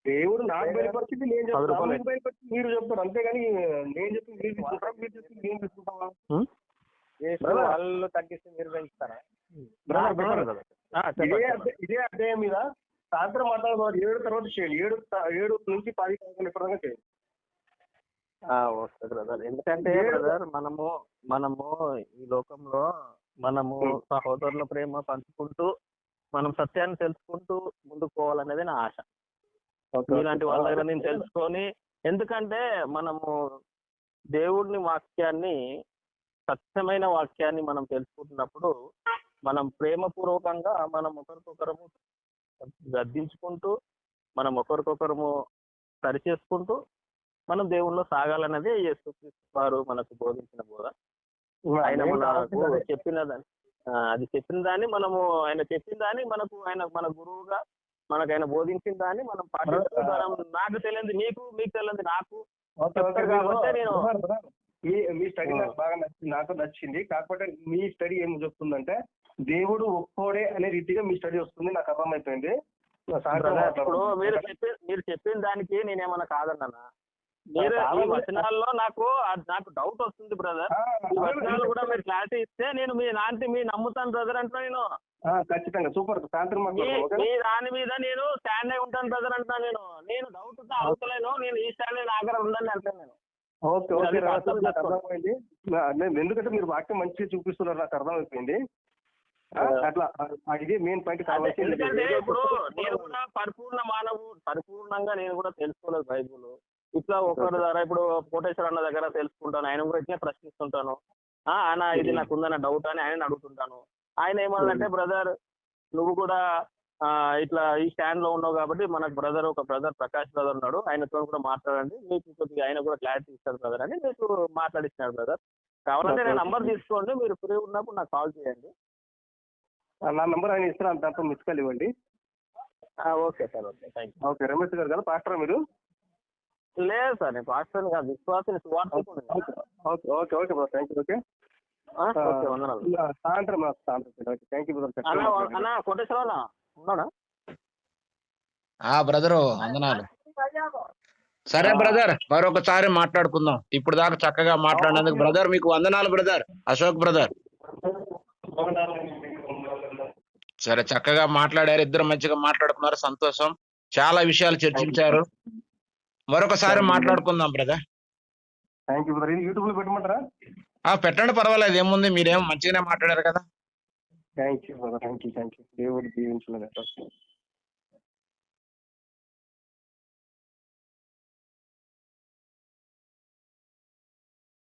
దేవుడు నాకు బయలుపరిచింది నేను చెప్తాను, మీకు బయలుపరిచింది మీరు చెప్తారు, అంతేగాని నేను చెప్పింది మీరు తీసుకుంటారా, మీరు చెప్పింది నేను తీసుకుంటావా? వాళ్ళు తగ్గిస్తే మీరు పెంచుతారా? ఇదే అధ్యాయం మీద సాయంత్రం మాట్లాడుతున్నారు. 7 తర్వాత చేయండి, 7 నుంచి 10 ఎప్పటిదాకా చేయండి. Okay brother. ఎందుకంటే బ్రదర్ మనము ఈ లోకంలో మనము సహోదరుల ప్రేమ పంచుకుంటూ మనం సత్యాన్ని తెలుసుకుంటూ ముందుకు పోవాలనేది నా ఆశ. ఇలాంటి వాళ్ళ దగ్గర నేను తెలుసుకొని, ఎందుకంటే మనము దేవుడిని వాక్యాన్ని, సత్యమైన వాక్యాన్ని మనం తెలుసుకుంటున్నప్పుడు మనం ప్రేమపూర్వకంగా మనం ఒకరికొకరము గద్దించుకుంటూ, మనం ఒకరికొకరము సరిచేసుకుంటూ మనం దేవుళ్ళలో సాగాలన్నదే యేసుక్రీస్తు వారు మనకు బోధించిన బోధ. ఆయన మనకు చెప్పిన దాన్ని, అది చెప్పిన దాన్ని మనము, ఆయన చెప్పిన దాన్ని మనకు, ఆయన మన గురువుగా మనకు ఆయన బోధించిన దాన్ని మనం పాటిస్తూ, నాకు తెలియదు మీకు, మీకు తెలియదు నాకు కాబట్టి నేను మీ స్టడీ నాకు బాగా నచ్చింది, నాకు నచ్చింది. కాకపోతే మీ స్టడీ ఏం చెప్తుందంటే, దేవుడు ఒక్కోడే అనే రీతిగా మీ స్టడీ వస్తుంది, నాకు అర్థమైపోయింది. ఇప్పుడు మీరు చెప్పిన దానికి నేనేమన్నా కాదన్నా, మీరు ఈ వచనాల్లో నాకు డౌట్ వస్తుంది బ్రదర్. ఈ వచనాలు కూడా మీరు క్లారిటీ ఇస్తే నేను మీ నమ్ముతాను బ్రదర్ అంటున్నా. నేను ఖచ్చితంగా సూపర్ సాయంత్రం మీ దాని మీద నేను స్టాండ్ అయి ఉంటాను బ్రదర్ అంటున్నా. నేను డౌట్ అవుతలేను, నేను ఈ స్టాండ్ నా దగ్గర ఉందని అంటాను నేను. ఓకే ఓకే నాకు అర్థమైంది. ఎందుకంటే మీరు వాక్యం మంచిగా చూపిస్తున్నారు, నాకు అర్థమైపోయింది. అట్లా ఇది మెయిన్ పాయింట్ కావాలి. ఎందుకంటే ఇప్పుడు నేను కూడా పరిపూర్ణంగా నేను కూడా తెలుసుకోలేదు బైబుల్. ఇట్లా ఒకరి ద్వారా ఇప్పుడు కోటేశ్వర అన్న దగ్గర తెలుసుకుంటాను, ఆయన కూడా ఇట్లా ప్రశ్నిస్తుంటాను. ఆయన ఇది నాకు ఉందన్న డౌట్ అని ఆయన అడుగుతుంటాను. ఆయన ఏమన్నాడంటే, బ్రదర్ నువ్వు కూడా ఇట్లా ఈ స్టాండ్ లో ఉన్నావు కాబట్టి మనకు ఒక బ్రదర్ ప్రకాష్ బ్రదర్ ఉన్నాడు, ఆయనతో కూడా మాట్లాడండి, మీకు కొద్దిగా ఆయన కూడా క్లారిటీ ఇస్తాడు బ్రదర్ అని మీకు మాట్లాడిస్తున్నాడు బ్రదర్. కావాలంటే నేను నంబర్ తీసుకోండి, మీరు ఫ్రీ ఉన్నప్పుడు నాకు కాల్ చేయండి. నా నంబర్ ఆయన ఇస్తాను, దాంతో మిస్ కాల్ ఇవ్వండి. Okay sir, okay, thank you. Okay, Ramesh గారు కదా పాస్టర్ మీరు? లేదు సార్, నేను పాస్టర్ కాదు, విశ్వాసం. Okay okay okay brother, thank you. Okay సాయంత్రం థ్యాంక్ యూ బ్రదర్. అన్న కోటేశ్వర ఉన్నాడా? బ్రదరు వందనాలు. సరే బ్రదర్, మరొకసారి మాట్లాడుకుందాం. ఇప్పుడు దాకా చక్కగా మాట్లాడినందుకు బ్రదర్ మీకు వందనాలు బ్రదర్. అశోక్ బ్రదర్ సరే, చక్కగా మాట్లాడారు, ఇద్దరు మంచిగా మాట్లాడుకున్నారు, సంతోషం. చాలా విషయాలు చర్చించారు. మరొకసారి మాట్లాడుకుందాం brother. Thank you brother. YouTube లో పెట్టమంటారా? పెట్టండి, పర్వాలేదు, ఏముంది, మీరేం మంచిగానే మాట్లాడారు కదా. Thank you brother, thank you. దేవుడు దీవించును.